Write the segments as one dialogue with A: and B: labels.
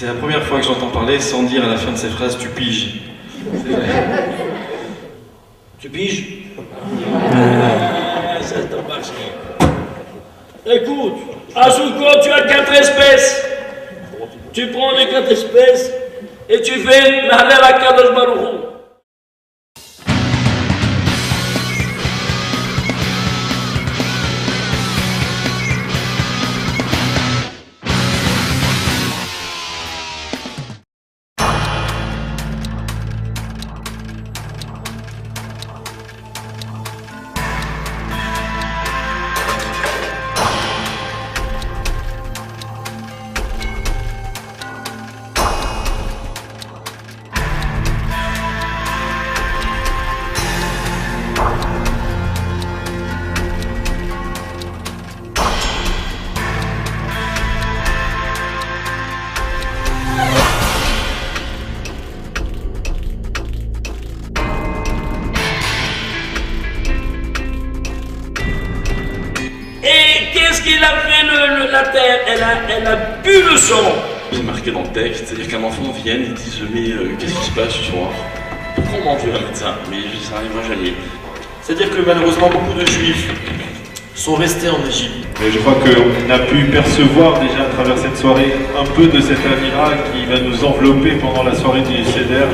A: C'est la première fois que j'entends parler sans dire à la fin de ces phrases « tu piges ».
B: Tu piges? Ça t'a marché. Écoute, à Soukot, tu as 4 espèces. Tu prends les 4 espèces et tu fais Mahler à Kadosh Baruch Hu. Qu'est-ce qu'il a fait la terre? Elle a bu le sang.
A: C'est marqué dans le texte, c'est-à-dire qu'un enfant vient et dit « mais qu'est-ce qui se passe ce soir ?» Pourquoi on m'envoie un médecin? Mais ça n'arrivera jamais. C'est-à-dire que malheureusement beaucoup de juifs sont restés en Égypte.
C: Mais je crois qu'on a pu percevoir déjà à travers cette soirée un peu de cette aviרה qui va nous envelopper pendant la soirée du Seder.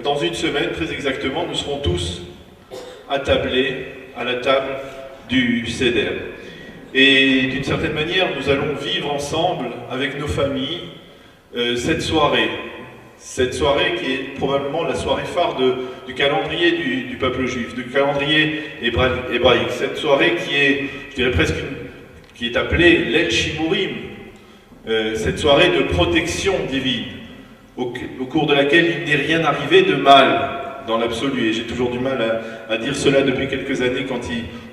C: Dans une semaine, très exactement, nous serons tous attablés à la table du Seder. Et d'une certaine manière, nous allons vivre ensemble, avec nos familles, cette soirée. Cette soirée qui est probablement la soirée phare du calendrier du peuple juif, du calendrier hébraïque. Cette soirée qui est, je dirais presque, qui est appelée l'El Shimurim, cette soirée de protection divine, au cours de laquelle il n'est rien arrivé de mal dans l'absolu. Et j'ai toujours du mal à dire cela depuis quelques années quand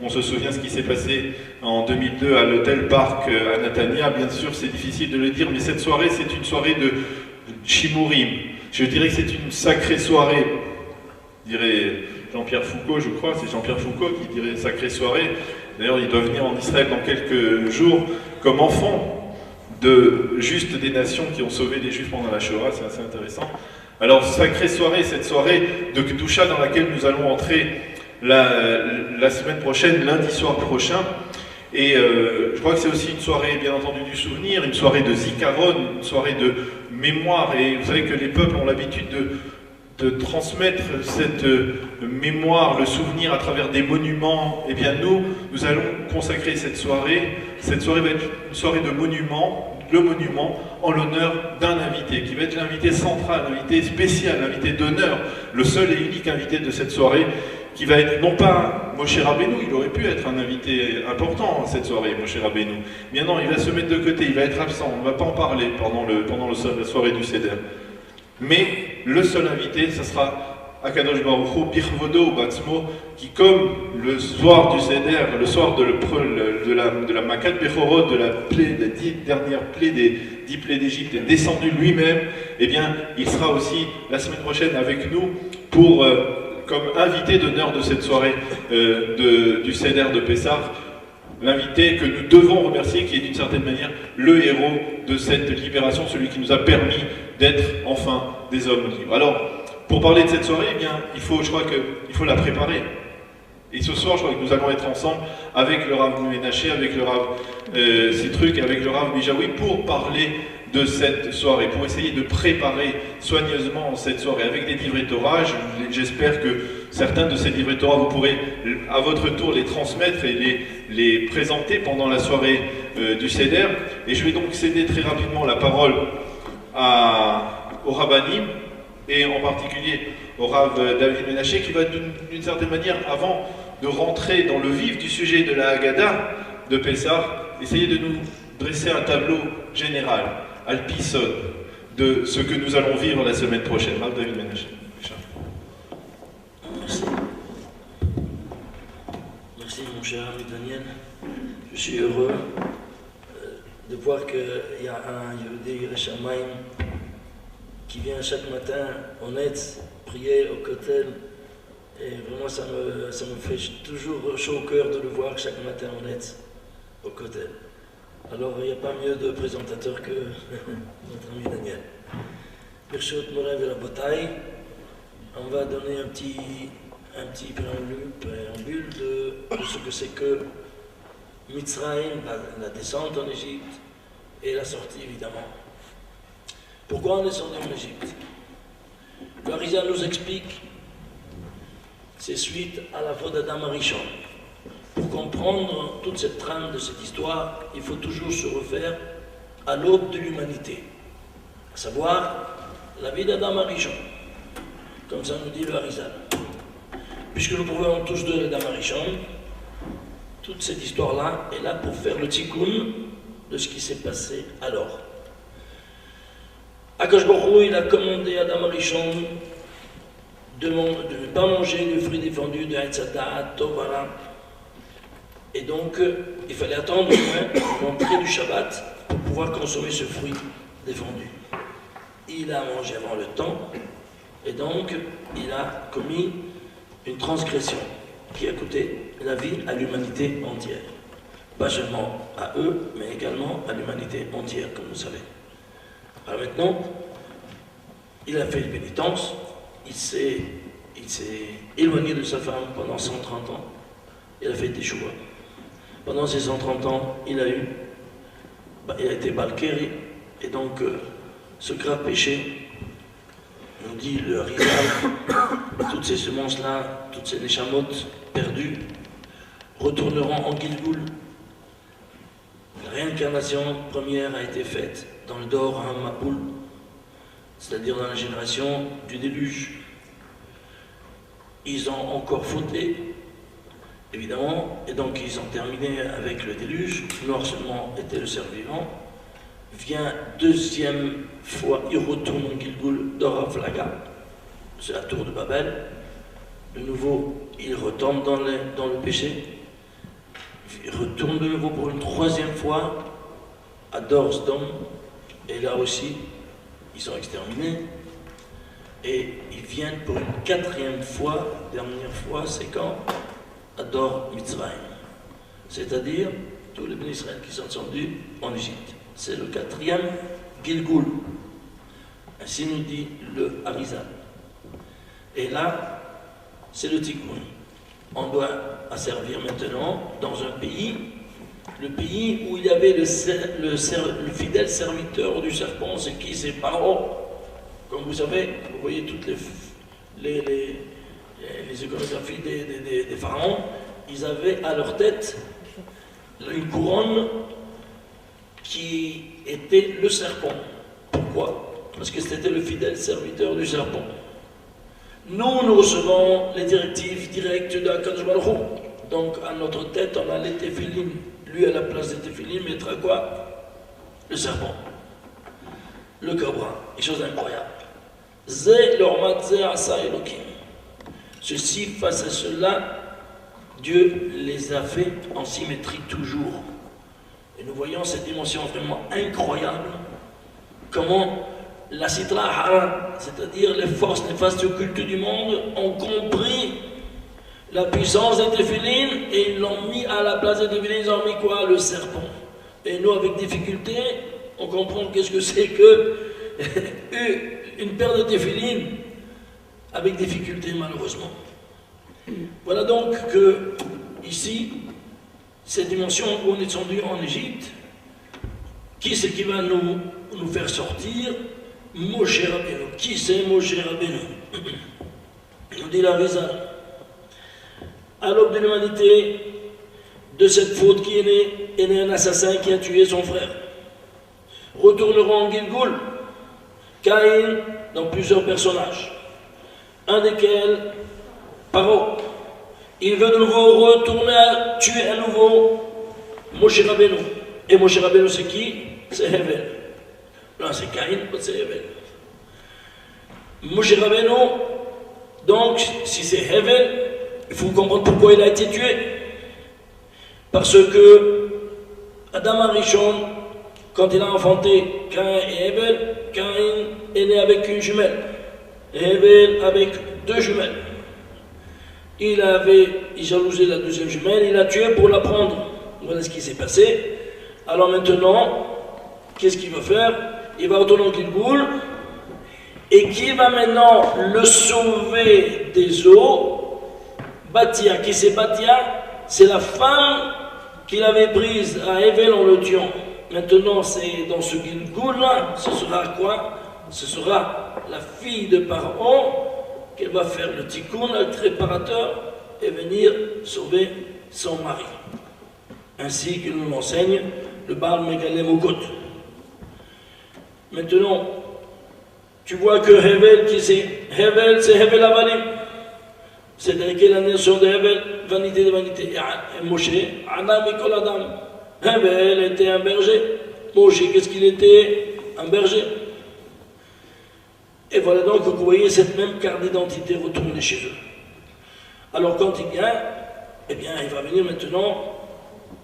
C: on se souvient ce qui s'est passé en 2002 à l'hôtel Park à Netanya. Bien sûr, c'est difficile de le dire, mais cette soirée, c'est une soirée de Shimurim. Je dirais que c'est une sacrée soirée, dirait Jean-Pierre Foucault, je crois, c'est Jean-Pierre Foucault qui dirait sacrée soirée. D'ailleurs, il doit venir en Israël dans quelques jours comme enfant de juste des nations qui ont sauvé les Juifs pendant la Shoah, c'est assez intéressant. Alors, sacrée soirée, cette soirée de Kedusha dans laquelle nous allons entrer la semaine prochaine, lundi soir prochain. Et je crois que c'est aussi une soirée, bien entendu, du souvenir, une soirée de Zikaron, une soirée de mémoire. Et vous savez que les peuples ont l'habitude de transmettre cette mémoire, le souvenir à travers des monuments. Eh bien nous allons consacrer cette soirée. Cette soirée va être une soirée de monument, le monument en l'honneur d'un invité, qui va être l'invité central, l'invité spécial, l'invité d'honneur, le seul et unique invité de cette soirée, qui va être non pas Moshe Rabbeinu, il aurait pu être un invité important cette soirée, Moshe Rabbeinu. Mais non, il va se mettre de côté, il va être absent, on ne va pas en parler pendant la soirée du Seder. Mais le seul invité, ce sera Akadosh Baruch Hu, Birvodo Batzmo, qui comme le soir du Seder, le soir de la Makat Bechorot, de la dernière plaie des 10 plaies d'Égypte, est descendu lui-même, eh bien, il sera aussi la semaine prochaine avec nous pour, comme invité d'honneur de cette soirée du Seder de Pessah, l'invité que nous devons remercier, qui est d'une certaine manière le héros de cette libération, celui qui nous a permis d'être enfin des hommes libres. Alors, pour parler de cette soirée, eh bien, je crois qu'il faut la préparer. Et ce soir, je crois que nous allons être ensemble avec le Rav Ménaché, avec le Rav Citruc, avec le Rav Bijaoui, pour parler de cette soirée, pour essayer de préparer soigneusement cette soirée avec des livrets Torah. J'espère que certains de ces livrets Torah, vous pourrez à votre tour les transmettre et les présenter pendant la soirée du Seder. Et je vais donc céder très rapidement la parole au Rabbanim et en particulier au Rav David Menaché, qui va d'une certaine manière, avant de rentrer dans le vif du sujet de la Haggadah de Pessah, essayer de nous dresser un tableau général, alpison, de ce que nous allons vivre la semaine prochaine. Rav David Menaché.
B: Merci. Merci mon cher ami Daniel. Je suis heureux de voir qu'il y a un Yehudi Yerushalayim qui vient chaque matin honnête prier au Kotel. Et vraiment ça me fait toujours chaud au cœur de le voir chaque matin honnête au Kotel. Alors il n'y a pas mieux de présentateur que notre ami Daniel. Birshot Moray Velabotai, on va donner un petit préambule de ce que c'est que Mitzrayim, la descente en Égypte et la sortie évidemment. Pourquoi on est descendu en Égypte? Le Harizal nous explique, c'est suite à la faute d'Adam Arishon. Pour comprendre toute cette trame de cette histoire, il faut toujours se refaire à l'aube de l'humanité, à savoir la vie d'Adam Arishon, comme ça nous dit le Harizal. Puisque nous provenons tous de Adam Arishon, toute cette histoire-là est là pour faire le tikkun de ce qui s'est passé alors. Akadosh Baruch Hu, il a commandé à Adam Arishon de ne pas manger du fruit défendu de Eitz Hadat, Tovara. Et donc, il fallait attendre l'entrée du Shabbat pour pouvoir consommer ce fruit défendu. Il a mangé avant le temps, et donc, il a commis une transgression qui a coûté la vie à l'humanité entière. Pas seulement à eux, mais également à l'humanité entière, comme vous savez. Alors maintenant, il a fait une pénitence, il s'est éloigné de sa femme pendant 130 ans, il a fait des choix. Pendant ces 130 ans, il a été balkéri, et donc ce grave péché, nous dit le Harizal, toutes ces semences-là, toutes ces neshamot perdues, retourneront en Gilgul. La réincarnation première a été faite dans le Dor HaMapoul, c'est-à-dire dans la génération du déluge. Ils ont encore fauté, évidemment, et donc ils ont terminé avec le déluge. Noir seulement était le cerf vivant. Vient deuxième fois, il retourne en Gilgul d'Oraflaga, c'est la tour de Babel. De nouveau, il retombe dans le péché. Il retourne de nouveau pour une troisième fois à Dorsdom, et là aussi, ils sont exterminés. Et ils viennent pour une quatrième fois, dernière fois, c'est quand? À Dor Mitzrayim. C'est-à-dire tous les bénis Israël qui sont descendus en Égypte. C'est le quatrième Gilgul. Ainsi nous dit le Harizal. Et là, c'est le tikkun. On doit asservir maintenant dans un pays, le pays où il y avait le fidèle serviteur du serpent, c'est qui? C'est Pharaon. Comme vous savez, vous voyez toutes les iconographies des pharaons, ils avaient à leur tête une couronne qui était le serpent. Pourquoi? Parce que c'était le fidèle serviteur du serpent. Nous recevons les directives directes d'Akadosh Baruch Hu. Donc à notre tête, on a les téphilim. Lui, à la place des téphilim, mettra quoi? Le serpent. Le cobra. Une chose incroyable. Zé l'ormat zé asa Elokim. Ceci, face à cela, Dieu les a fait en symétrie toujours. Et nous voyons cette dimension vraiment incroyable. Comment la Sitra Haran, c'est-à-dire les forces néfastes occultes du monde, ont compris la puissance des téphilines et ils l'ont mis à la place des téphilines, ils ont mis quoi? Le serpent. Et nous, avec difficulté, on comprend qu'est-ce que c'est que une paire de téphilines avec difficulté, malheureusement. Voilà donc que, ici, cette dimension où on est descendu en Égypte, qui c'est qui va nous faire sortir? Moshe Rabbeinu. Qui c'est Moshe Rabbeinu? Nous dit la Harizal. À l'aube de l'humanité, de cette faute qui est né un assassin qui a tué son frère. Retourneront en Gilgul. Caïn dans plusieurs personnages. Un desquels, Paro, il veut de nouveau retourner à tuer à nouveau Moshe Rabbeinu. Et Moshe Rabbeinu, c'est qui? C'est Hevel. Là, c'est Caïn, c'est Hevel. Moshe Rabbeinu, donc, si c'est Hevel, il faut comprendre pourquoi il a été tué. Parce que Adam Arishon, quand il a enfanté Caïn et Hevel, Caïn est né avec une jumelle, et Hevel avec 2 jumelles. Il jalousait la deuxième jumelle, il l'a tué pour la prendre. Voilà ce qui s'est passé. Alors maintenant, qu'est-ce qu'il va faire? Il va retourner au Gilgoul, et qui va maintenant le sauver des eaux? Bathia. Qui c'est Bathia? C'est la femme qu'il avait prise à Hevel en le tuant. Maintenant, c'est dans ce Gilgoul-là, ce sera quoi? Ce sera la fille de Pharaon qu'elle va faire le tikkun, l'acte réparateur, et venir sauver son mari. Ainsi que nous l'enseigne le Baal Megalem Okot. Maintenant, tu vois que Hevel, c'est Hevel Avalim. C'est-à-dire la nation de Hevel, vanité de vanité. Et Moshe, Adam et Kol Adam. Hevel était un berger. Moshe, qu'est-ce qu'il était? Un berger. Et voilà donc que vous voyez cette même carte d'identité retourner chez eux. Alors quand il vient, eh bien il va venir maintenant.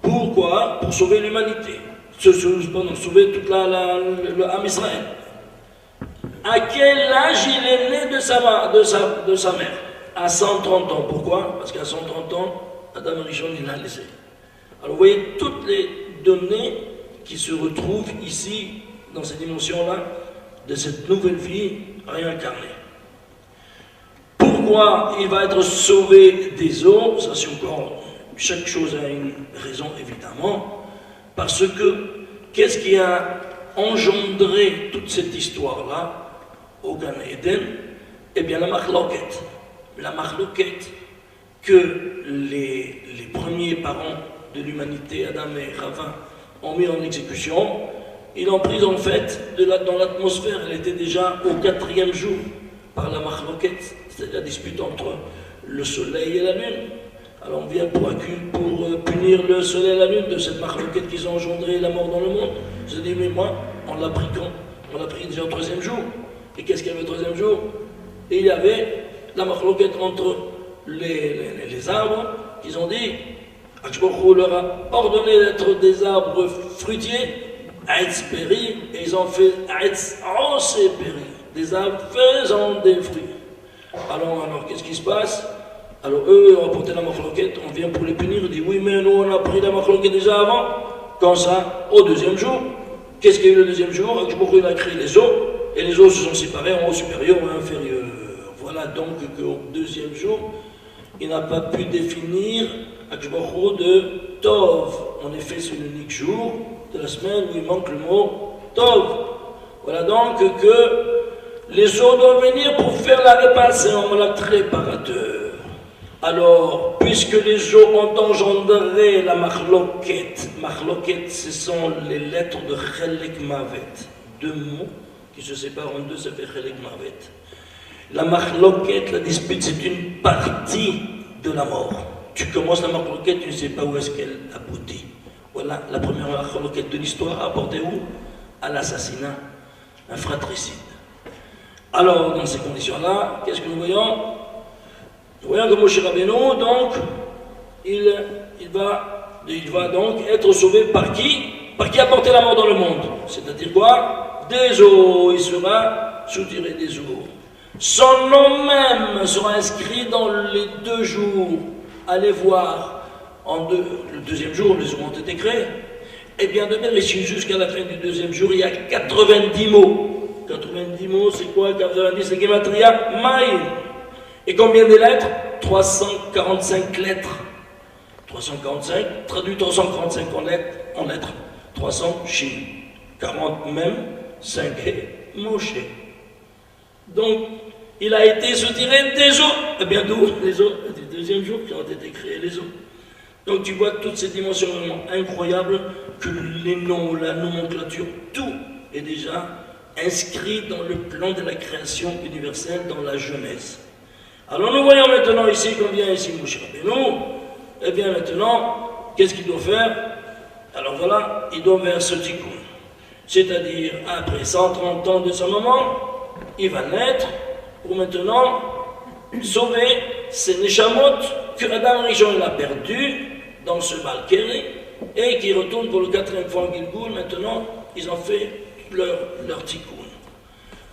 B: Pourquoi? Pour sauver l'humanité. Sauver toute le Ham Israël. À quel âge il est né de sa mère? À 130 ans. Pourquoi? Parce qu'à 130 ans, Adam Rishon, il l'a laissé. Alors vous voyez toutes les données qui se retrouvent ici, dans ces dimensions-là, de cette nouvelle vie réincarnée. Pourquoi il va être sauvé des eaux? Ça, c'est encore, chaque chose a une raison, évidemment. Parce que, qu'est-ce qui a engendré toute cette histoire-là au Gan Eden? Eh bien, la machloket. La machloket que les premiers parents de l'humanité, Adam et Chava, ont mis en exécution. Ils l'ont prise en fait dans l'atmosphère. Elle était déjà au 4e jour par la machloket, c'est la dispute entre le soleil et la lune. Alors on vient pour punir le soleil et la lune de cette machloket qui ont engendré la mort dans le monde. Je dis, mais moi, on l'a pris quand? On l'a pris déjà au 3e jour. Et qu'est-ce qu'il y avait au 3e jour? Et il y avait la machloket entre les arbres, qu'ils ont dit, Akshbokhu leur a ordonné d'être des arbres fruitiers, Aetz Peri, et ils ont fait Aetz Ose Peri, des arbres faisant des fruits. Alors qu'est-ce qui se passe? Alors eux ont apporté la machloket, on vient pour les punir, on dit oui, mais nous on a pris la machloket déjà avant. Quand ça? Au 2e jour. Qu'est-ce qu'il y a eu le 2e jour? Akshbokhu a créé les eaux, et les eaux se sont séparées en haut supérieur ou inférieur. Voilà donc qu'au 2e jour, il n'a pas pu définir Akshbokhu de Tov. En effet, c'est l'unique jour de la semaine où il manque le mot Tov. Voilà donc que les eaux doivent venir pour faire la réparation, l'acte réparateur. Alors, puisque les eaux ont engendré la machloket, ce sont les lettres de Chelek Mavet, 2 mots qui se séparent en 2, ça fait Chelek Mavet. La machloket, la dispute, c'est une partie de la mort. Tu commences la machloket, tu ne sais pas où est-ce qu'elle aboutit. Voilà, la première machloket de l'histoire a apporté où? À l'assassinat, un fratricide. Alors, dans ces conditions-là, qu'est-ce que nous voyons? Nous voyons que Moshe Rabbeinu, donc, il va donc être sauvé par qui? Par qui a porté la mort dans le monde. C'est-à-dire quoi? Des eaux, il sera soutiré des eaux. Son nom même sera inscrit dans les 2 jours. Allez voir, le 2e jour, les eaux ont été créées. Eh bien, de Bereshit jusqu'à la fin du 2e jour, il y a 90 mots. 90 mots, c'est quoi? 90, c'est Gematria, Maï. Et combien de lettres? 345 lettres. 345, traduit 345 en lettres. 300 Shin. 40 même, 5 Moshe. Donc, il a été soutiré des eaux. Eh bien, d'où les eaux du 2e jour qui ont été créées, les eaux. Donc, tu vois toutes ces dimensions vraiment incroyables que les noms, la nomenclature, tout est déjà inscrit dans le plan de la création universelle dans la Genèse. Alors nous voyons maintenant ici qu'on vient ici Moshe Rabbeinu, et bien maintenant, qu'est-ce qu'il doit faire? Alors voilà, il doit faire ce tikkun. C'est-à-dire, après 130 ans de sa maman, il va naître pour maintenant sauver ces neshamot que Adam Rishon a perdu dans ce Valkyrie et qui retourne pour le 4e fois en Gilgoul. Maintenant, ils ont fait leur tikkun.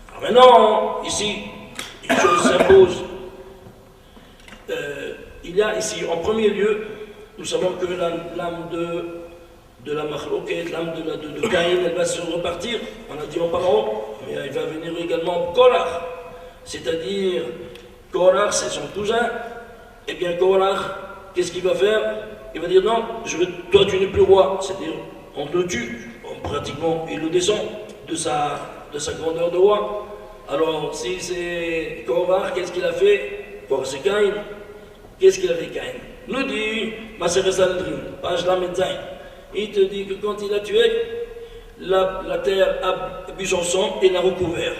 B: Alors maintenant, ici, une chose s'impose. Il y a ici, en premier lieu, nous savons que l'âme de la Machloket, l'âme de Caïn, elle va se repartir, on a dit en Paro, mais il va venir également Korach, c'est-à-dire Korach, c'est son cousin, et bien Korach, qu'est-ce qu'il va faire? Il va dire non, toi tu n'es plus roi, c'est-à-dire on te le tue, pratiquement il le descend de sa grandeur de roi. Alors si c'est Korach, qu'est-ce qu'il a fait? Korach c'est Caïn, qu'est-ce qu'il a fait Caïn? Nous dit Maseret Sanhedrin, page Lamed-Zayin. Il te dit que quand il a tué, la terre a bu son sang et l'a recouvert.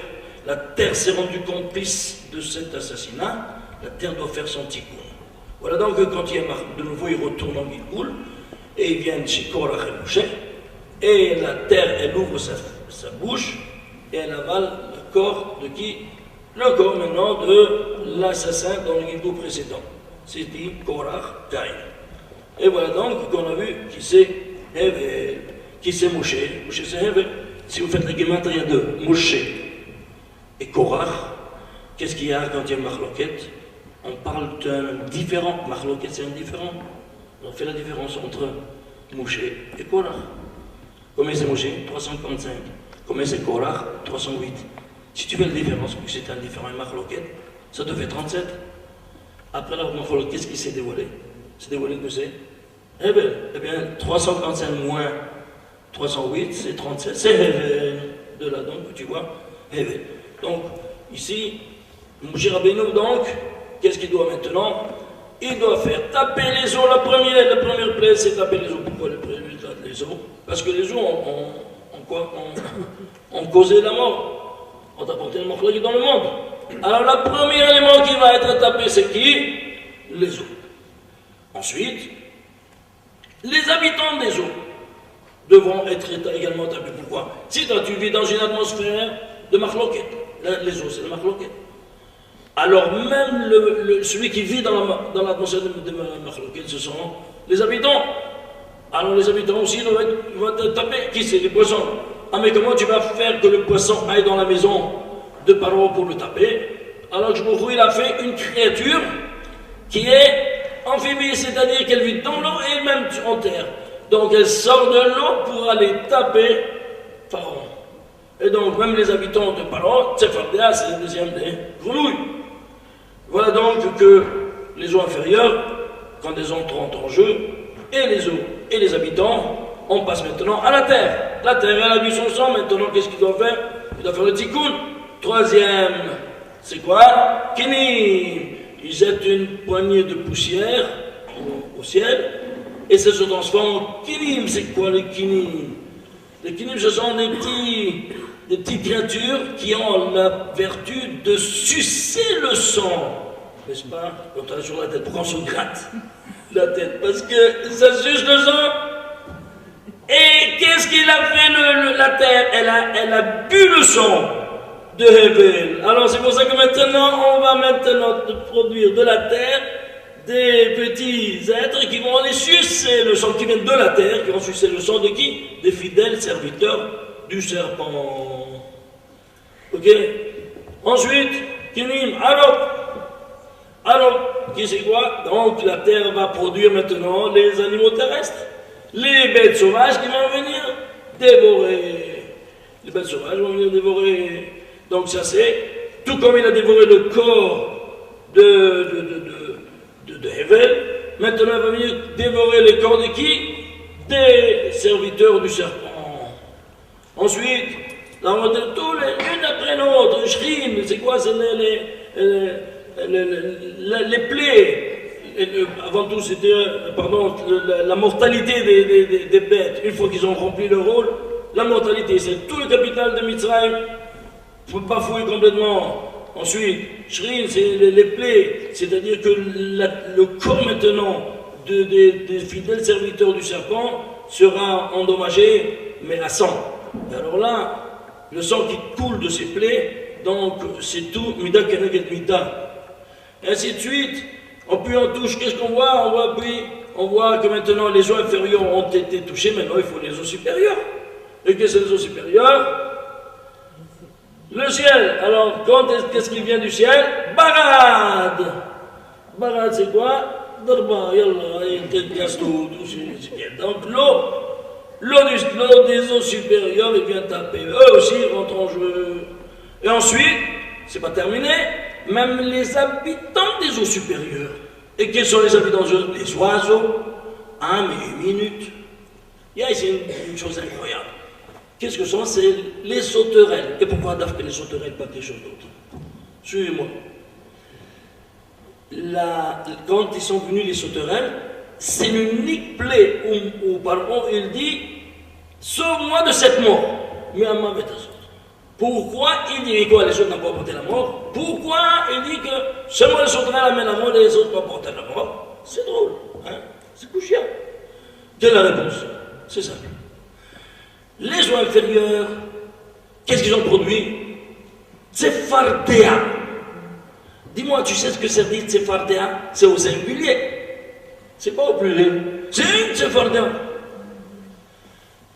B: La terre s'est rendue complice de cet assassinat. La terre doit faire son tikkun. Voilà donc que quand il est de nouveau, il retourne en Gilgoul et il vient chez Korach et Moshe. Et la terre, elle ouvre sa bouche et elle avale le corps de qui? Le corps maintenant de l'assassin dans le Gilgoul précédent. C'est dit Korach, Caïn. Et voilà donc qu'on a vu qui c'est Hevel, qui c'est Moshe. Moshe c'est Hevel. Si vous faites la gematria de Moshe et Korach, qu'est-ce qu'il y a quand il y a Machloket? On parle d'un différent. Machloket c'est un différent. On fait la différence entre Moshe et Korach. Combien c'est Moshe? 345. Combien c'est Korach? 308. Si tu fais la différence, vu que c'est un différent et Machloket, ça te fait 37. Après la Machloket, qu'est-ce qui s'est dévoilé? C'est dévoilé que c'est Hevel. Eh bien, 345 moins 308, c'est 37. C'est Hevel. De là, donc, tu vois, Hevel. Donc, ici, Moshe Rabbeinu, donc, qu'est-ce qu'il doit maintenant? Il doit faire taper les os. La première plaie, c'est taper les os. Pourquoi les os? Parce que les os ont causé la mort. On t'a porté le mort dans le monde. Alors, le premier élément qui va être tapé, c'est qui? Les os. Ensuite, les habitants des eaux devront être également tapés. Pourquoi? Si toi tu vis dans une atmosphère de Machloket, les eaux c'est le Machloket. Alors même celui qui vit dans l'atmosphère de Machloket, ce sont les habitants. Alors les habitants aussi vont être tapés. Qui c'est? Les poissons. Ah mais comment tu vas faire que le poisson aille dans la maison de Paro pour le taper? Alors il a fait une créature qui est amphibie, c'est-à-dire qu'elle vit dans l'eau et même en terre. Donc elle sort de l'eau pour aller taper Pharaon. Et donc même les habitants de Pharaon, Tsefardéa, c'est le deuxième des grenouilles. Voilà donc que les eaux inférieures, quand elles entrent en jeu, et les eaux et les habitants, on passe maintenant à la terre. La terre, elle a bu son sang, maintenant qu'est-ce qu'il doit faire? Il doit faire le tikkun. Troisième, c'est quoi? Kinim. Ils jettent une poignée de poussière au ciel et ça se transforme en kinim. C'est quoi les kinim? Les kinim, ce sont des petites créatures qui ont la vertu de sucer le sang. N'est-ce pas? Quand on a sur la tête, pourquoi on se gratte la tête? Parce que ça suce le sang. Et qu'est-ce qu'il a fait la terre? Elle a bu le sang de Hevel. Alors c'est pour ça que maintenant, on va maintenant produire de la terre des petits êtres qui vont aller sucer le sang, qui viennent de la terre, qui vont sucer le sang de qui? Des fidèles serviteurs du serpent. Ok? Ensuite, Kinim, alors, qui c'est quoi? Donc la terre va produire maintenant les animaux terrestres, les bêtes sauvages qui vont venir dévorer. Les bêtes sauvages vont venir dévorer. Donc ça c'est, tout comme il a dévoré le corps de Hevel, maintenant il va venir dévorer le corps de qui? Des serviteurs du serpent. Ensuite, là on va dire tous l'une après l'autre, Shrim, c'est quoi? C'est les plaies. Avant tout c'était, la mortalité des bêtes. Une fois qu'ils ont rempli leur rôle, la mortalité, c'est tout le capital de Mitzrayim. faut pas fouiller complètement. Ensuite, Shrin, c'est les plaies, c'est-à-dire que le corps maintenant des fidèles serviteurs du serpent sera endommagé, mais à sang. Et alors là, le sang qui coule de ces plaies, donc c'est tout, mida keneged mida. Et ainsi de suite, puis on touche, qu'est-ce qu'on voit? On voit que maintenant les os inférieurs ont été touchés, maintenant il faut les os supérieurs. Et qu'est-ce que c'est les os supérieurs? Le ciel. Alors, qu'est-ce qui vient du ciel? Barad. Barad, c'est quoi? Darba, yallah, il casse tout, c'est bien. Donc, l'eau des eaux supérieures, il vient taper. Eux aussi rentrent en jeu. Et ensuite, c'est pas terminé, même les habitants des eaux supérieures. Et quels sont les habitants des eaux? Les oiseaux. Ah, mais une minute. Il y a ici une chose incroyable. Qu'est-ce que sont? C'est les sauterelles. Et pourquoi d'abord les sauterelles, pas quelque chose d'autre? Suivez-moi. Quand ils sont venus les sauterelles, c'est l'unique plaie où pardon, il dit sauve-moi de cette mort. Mais à ma pourquoi il dit quoi? Les autres n'ont pas apporté la mort. Pourquoi il dit que seulement les sauterelles amènent la mort et les autres n'ont pas apporté la mort? C'est drôle, hein? C'est couchant. Quelle est la réponse? C'est simple. Les eaux inférieures, qu'est-ce qu'ils ont produit? Tsefardéa. Dis-moi, tu sais ce que ça dit Tsefardéa? C'est au singulier. C'est pas au pluriel. C'est une Tsefardéa.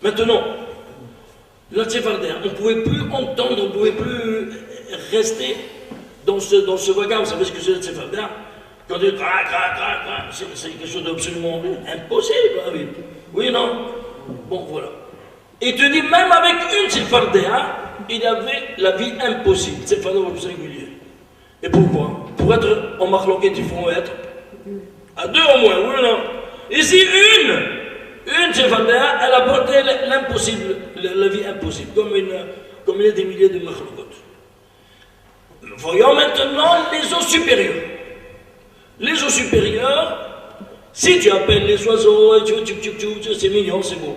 B: Maintenant, la Tsefardéa, on ne pouvait plus entendre, on ne pouvait plus rester dans ce vacarme. Vous savez ce que c'est la Tsefardéa? Quand on dit c'est quelque chose d'absolument impossible. Hein, oui. Oui, non? Bon, voilà. Et te dit, même avec une Tsefardéa, il y avait la vie impossible. Tsefardéa au singulier. Et pourquoi? Pour être en marloquette, il faut être à deux au moins, oui ou non? Ici, une Tsefardéa, elle a porté l'impossible, la vie impossible, comme il y a des milliers de marloquettes. Voyons maintenant les eaux supérieures. Les eaux supérieures, si tu appelles les oiseaux, c'est mignon, c'est beau.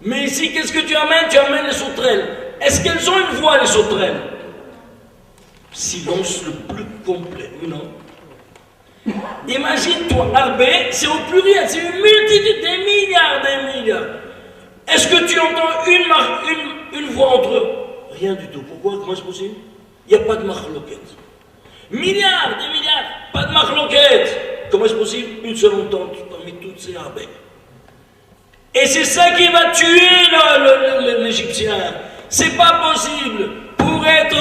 B: Mais ici, qu'est-ce que tu amènes? Tu amènes les sauterelles. Est-ce qu'elles ont une voix, les sauterelles? Silence le plus complet, ou non? Imagine-toi, Arbé, c'est au pluriel, c'est une multitude, des milliards. Est-ce que tu entends une voix entre eux? Rien du tout. Pourquoi? Comment c'est possible? Il n'y a pas de marloquette. Milliards, des milliards, pas de marloquette. Comment est-ce possible? Une seule entente parmi toutes ces Arbé. Et c'est ça qui va tuer l'Égyptien. C'est pas possible. Pour être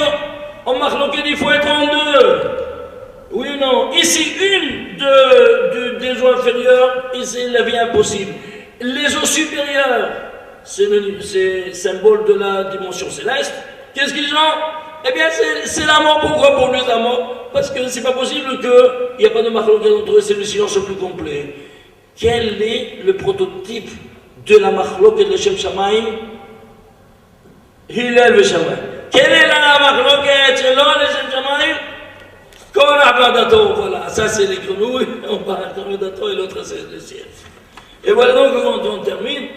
B: en marloquette, il faut être en deux. Oui ou non? Ici, une des eaux inférieures, et c'est la vie impossible. Les eaux supérieures, c'est symbole de la dimension céleste. Qu'est-ce qu'ils ont? Eh bien, c'est la mort. Pourquoi pour lui la mort? Parce que c'est pas possible qu'il n'y ait pas de marloquette entre eux, c'est le silence le plus complet. Quel est le prototype de la marloquette de Shem Shamaim? Hillel ve Shamaim. Quelle est la marloquette selon le Shem Shamaim? Voilà, ça c'est les grenouilles, on parle d'Adato et l'autre c'est le ciel. Et voilà donc comment on termine.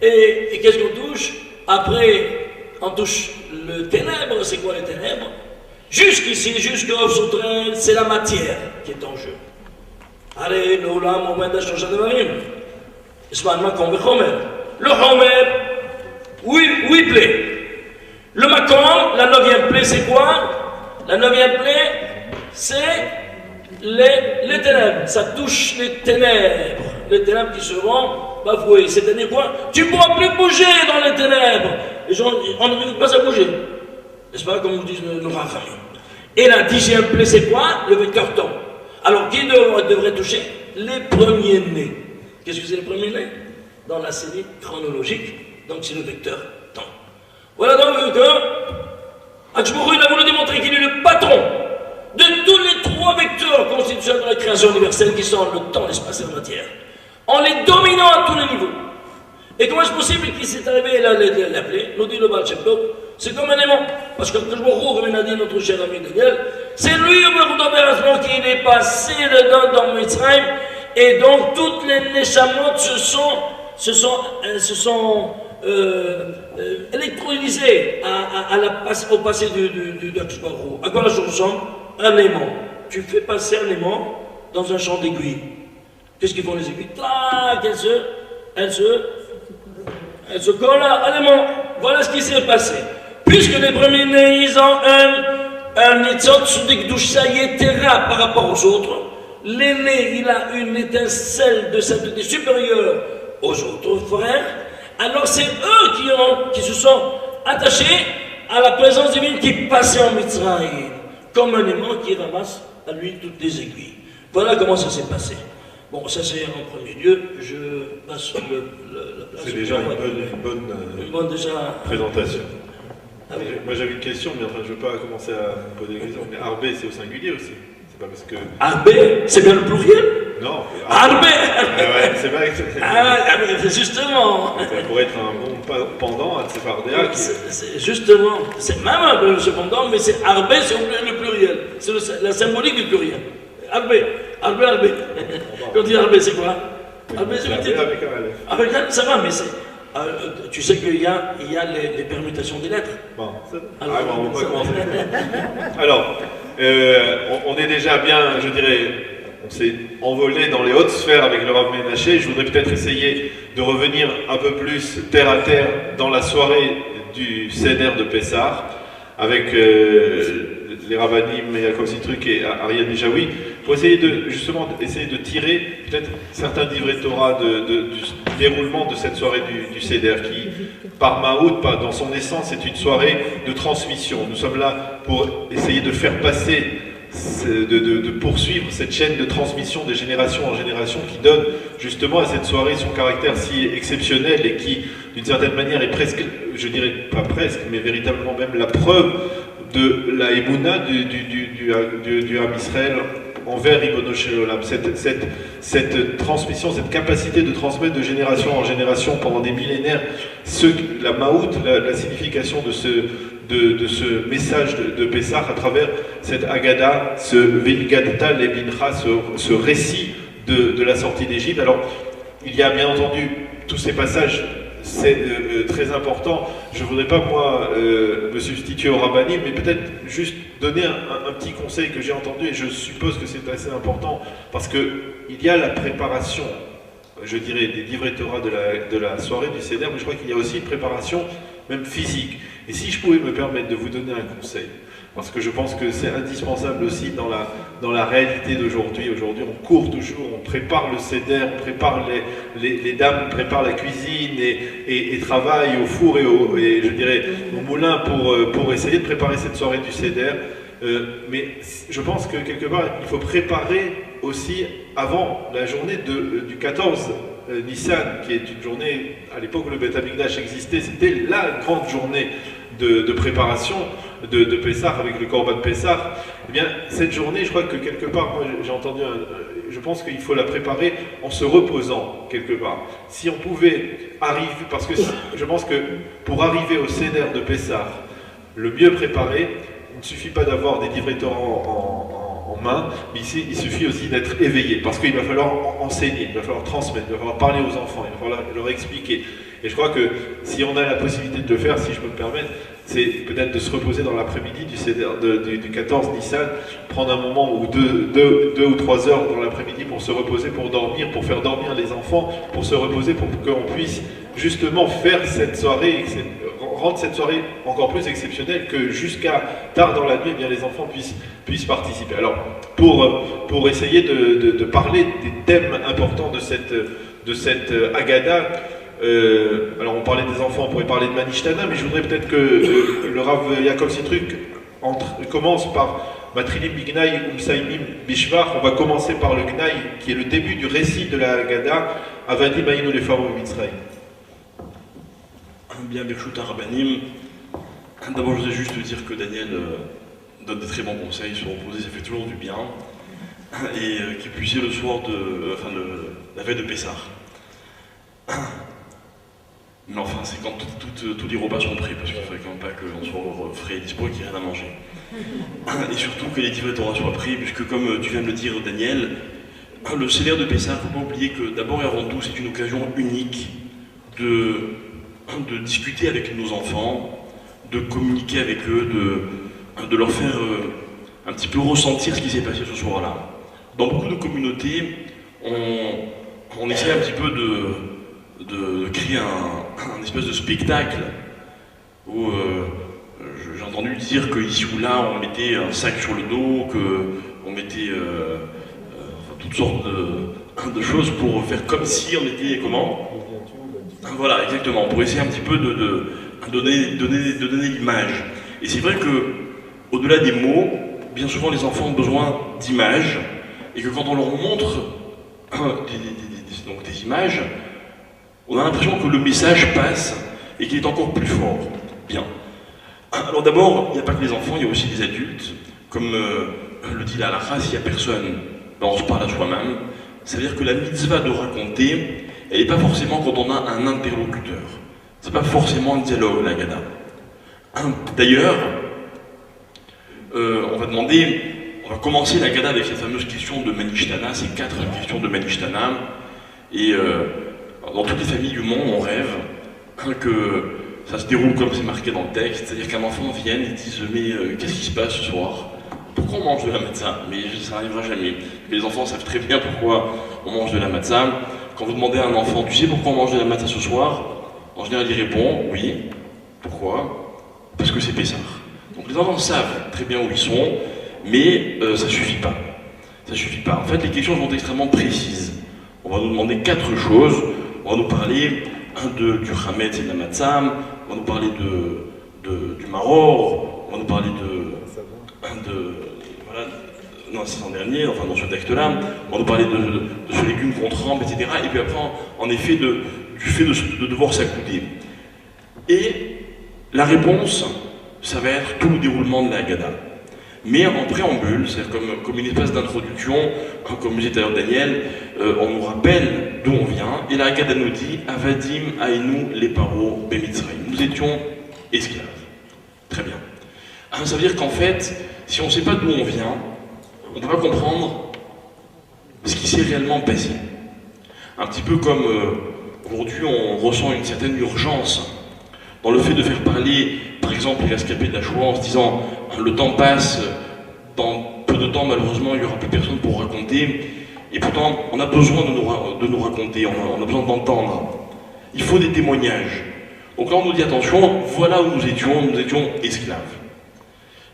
B: Et qu'est-ce qu'on touche? Après, on touche le ténèbre. C'est quoi les ténèbres? Jusqu'ici, jusqu'au sauterelle, c'est la matière qui est en jeu. Allez, l'olam, au moment d'Ashosha de Marim. Le Homer, oui, plaît. Le Makom, la 9e plaie, c'est quoi? La 9e plaie, c'est les ténèbres. Ça touche les ténèbres qui seront bafouées. C'est-à-dire quoi? Tu ne pourras plus bouger dans les ténèbres. Les gens, on ne peut pas à bouger. N'est-ce pas, comme nous disent nos rafamés. Et la 10e plaie, c'est quoi? Le carton. Alors, qui devrait toucher? Les premiers-nés. Qu'est-ce que c'est les premiers-nés? Dans la série chronologique, donc c'est le vecteur temps. Voilà donc que Hachmourou, il a voulu démontrer qu'il est le patron de tous les 3 vecteurs constitutionnels de la création universelle qui sont le temps, l'espace et la matière, en les dominant à tous les niveaux. Et comment est-ce possible qu'il s'est arrivé là l'appeler? Nous dit le Baal Shem Tov, c'est comme un aimant. Parce que Hachmourou, comme il a dit notre cher ami Daniel, c'est lui qui est passé dedans dans Mitzrayim, et donc toutes les Neshamot se sont électrolysé au passé du Hajj Barou. À quoi ça ressemble? Un aimant. Tu fais passer un aimant dans un champ d'aiguilles. Qu'est-ce qu'ils font les aiguilles? Tac, elles se collent à l'aimant. Voilà ce qui s'est passé. Puisque les premiers-nés, ils ont un étzot de Gdusha Yetera par rapport aux autres, l'aîné, il a une étincelle de sainteté supérieure aux autres frères, alors c'est eux qui se sont attachés à la présence divine qui passait en Mitzrayim, comme un aimant qui ramasse à lui toutes les aiguilles. Voilà comment ça s'est passé. Bon, ça c'est en premier lieu, je passe la place.
C: C'est déjà une bonne
B: déjà...
C: présentation.
B: Ah oui.
C: Moi j'avais une question, mais enfin je ne veux pas commencer à me poser des questions. Mais Arbé, c'est au singulier aussi. C'est pas parce que.
B: Arbé, c'est bien le pluriel?
C: Non.
B: Arbé.
C: Ouais, c'est vrai que
B: c'est justement.
C: ça pourrait être un bon pendant à Tsefardéa.
B: C'est justement, c'est même un peu cependant, mais c'est Arbé, c'est le pluriel. C'est la symbolique du pluriel. Arbé. Quand on dit Arbé, c'est quoi? Arbé, c'est
C: avec un Aleph.
B: Avec un, ça va, mais c'est. Tu sais qu'il y a les permutations des lettres.
C: Bon,
B: Alors,
C: on va pas commencer. Alors, on est déjà bien, je dirais, on s'est envolé dans les hautes sphères avec le Rav Menaché. Je voudrais peut-être essayer de revenir un peu plus terre à terre dans la soirée du Seder de Pessah, avec les Ravanim, Yaakov Sitruk et Ariane Jaoui, pour essayer de tirer peut-être certains divrei Torah du déroulement de cette soirée du Seder, qui, par Mahout, dans son essence, est une soirée de transmission. Nous sommes là pour essayer de faire passer, de poursuivre cette chaîne de transmission de génération en génération qui donne justement à cette soirée son caractère si exceptionnel et qui, d'une certaine manière, est presque, je dirais pas presque, mais véritablement même la preuve de la Emouna du Ham Israël envers Ribono Shel Olam. Cette transmission, cette capacité de transmettre de génération en génération pendant des millénaires, la Maout, la signification de ce message de Pessah à travers cette Agada, ce V'Higadta Lebincha, ce récit de la sortie d'Égypte. Alors, il y a bien entendu tous ces passages. C'est très important. Je ne voudrais pas, moi, me substituer au Rabbanim, mais peut-être juste donner un petit conseil que j'ai entendu, et je suppose que c'est assez important, parce qu'il y a la préparation, je dirais, des divrei Torah de la soirée du Seder, mais je crois qu'il y a aussi une préparation, même physique. Et si je pouvais me permettre de vous donner un conseil, parce que je pense que c'est indispensable aussi dans la réalité d'aujourd'hui. Aujourd'hui, on court toujours, on prépare le Seder, on prépare les dames, préparent la cuisine et travaillent au four et je dirais au moulin pour essayer de préparer cette soirée du Seder. Mais je pense que quelque part, il faut préparer aussi avant la journée du 14 Nissan, qui est une journée, à l'époque où le Beth Amikdash existait, c'était la grande journée de préparation de Pessah avec le Korban Pessah. Eh bien, cette journée, je crois que quelque part, moi j'ai entendu, je pense qu'il faut la préparer en se reposant quelque part. Si on pouvait arriver, parce que je pense que pour arriver au Seder de Pessah, le mieux préparé, il ne suffit pas d'avoir des divrei Torah en main, mais ici, il suffit aussi d'être éveillé, parce qu'il va falloir enseigner, il va falloir transmettre, il va falloir parler aux enfants, il va falloir leur expliquer. Et je crois que si on a la possibilité de le faire, si je peux me permettre, c'est peut-être de se reposer dans l'après-midi du 14 Nissan, prendre un moment ou deux ou 3 heures dans l'après-midi pour se reposer, pour dormir, pour faire dormir les enfants, pour se reposer, pour qu'on puisse justement faire cette soirée, rendre cette soirée encore plus exceptionnelle, que jusqu'à tard dans la nuit, eh bien, les enfants puissent participer. Alors, pour essayer de parler des thèmes importants de cette Agada, alors on parlait des enfants, on pourrait parler de Manishtana, mais je voudrais peut-être que le Rav Yaakov Sitruk commence par Matrilim Bignaï Umsaimim Bishvar. On va commencer par le Gnaï, qui est le début du récit de la Agada, Avadim Aïnou les Pharaons Mitzrayim.
A: Bien, Birchut Rabbanim. D'abord, je voudrais juste dire que Daniel donne de très bons conseils, se reposer, ça fait toujours du bien. Et qu'il puisse le soir la veille de Pessah. Mais enfin, c'est quand tous les repas sont prêts, parce qu'il ne faudrait quand même pas qu'on soit frais et dispo et qu'il n'y ait rien à manger. Et surtout que les divrei Torah soient prêts, puisque comme tu viens de le dire, Daniel, le Seder de Pessah, il ne faut pas oublier que d'abord et avant tout, c'est une occasion unique de de discuter avec nos enfants, de communiquer avec eux, de leur faire un petit peu ressentir ce qui s'est passé ce soir-là. Dans beaucoup de communautés, on essaie un petit peu de créer un espèce de spectacle où j'ai entendu dire qu'ici ou là on mettait un sac sur le dos, qu'on mettait toutes sortes de choses pour faire comme si on était comment. Voilà, exactement, pour essayer un petit peu de donner l'image. Et c'est vrai que, au-delà des mots, bien souvent les enfants ont besoin d'images, et que quand on leur montre donc des images, on a l'impression que le message passe et qu'il est encore plus fort. Bien. Alors d'abord, il n'y a pas que les enfants, il y a aussi les adultes. Comme le dit la halakha, s'il n'y a personne, ben on se parle à soi-même. C'est-à-dire que la mitzvah de raconter, elle n'est pas forcément quand on a un interlocuteur. C'est pas forcément un dialogue, la Haggadah. D'ailleurs, on va commencer la Haggadah avec cette fameuse question de Manishtana, ces 4 questions de Manishtana. Et dans toutes les familles du monde, on rêve que ça se déroule comme c'est marqué dans le texte, c'est-à-dire qu'un enfant vienne et dise « Mais qu'est-ce qui se passe ce soir ? Pourquoi on mange de la matzah ?» Mais ça n'arrivera jamais. Les enfants savent très bien pourquoi on mange de la matzah. Quand vous demandez à un enfant « Tu sais pourquoi on mange de la matzah ce soir ?» En général, il répond « Oui. Pourquoi ? Parce que c'est Pessah. » Donc les enfants savent très bien où ils sont, mais ça suffit pas. Ça suffit pas. En fait, les questions sont extrêmement précises. On va nous demander 4 choses. On va nous parler du Hametz et de la Matzah, on va nous parler du Maror, on va nous parler voilà, non, c'est l'an dernier, enfin dans ce texte-là, on va nous parler de ce légume qu'on trempe, etc. Et puis après, en effet, du fait de devoir s'accouder. Et la réponse, ça va être tout le déroulement de la Haggadah. Mais en préambule, c'est-à-dire comme une espèce d'introduction, comme disait tout à l'heure Daniel, on nous rappelle d'où on vient, et la Haggadah nous dit « Avadim aïnou les paro bemitzraïm ». Nous étions esclaves. Très bien. Ça veut dire qu'en fait, si on ne sait pas d'où on vient, on ne peut pas comprendre ce qui s'est réellement passé. Un petit peu comme aujourd'hui on ressent une certaine urgence dans le fait de faire parler, par exemple, les rescapés de la Shoah en se disant « le temps passe, dans peu de temps malheureusement il n'y aura plus personne pour raconter ». Et pourtant, on a besoin de nous raconter, on a besoin d'entendre. Il faut des témoignages. Donc là, on nous dit, attention, voilà où nous étions esclaves.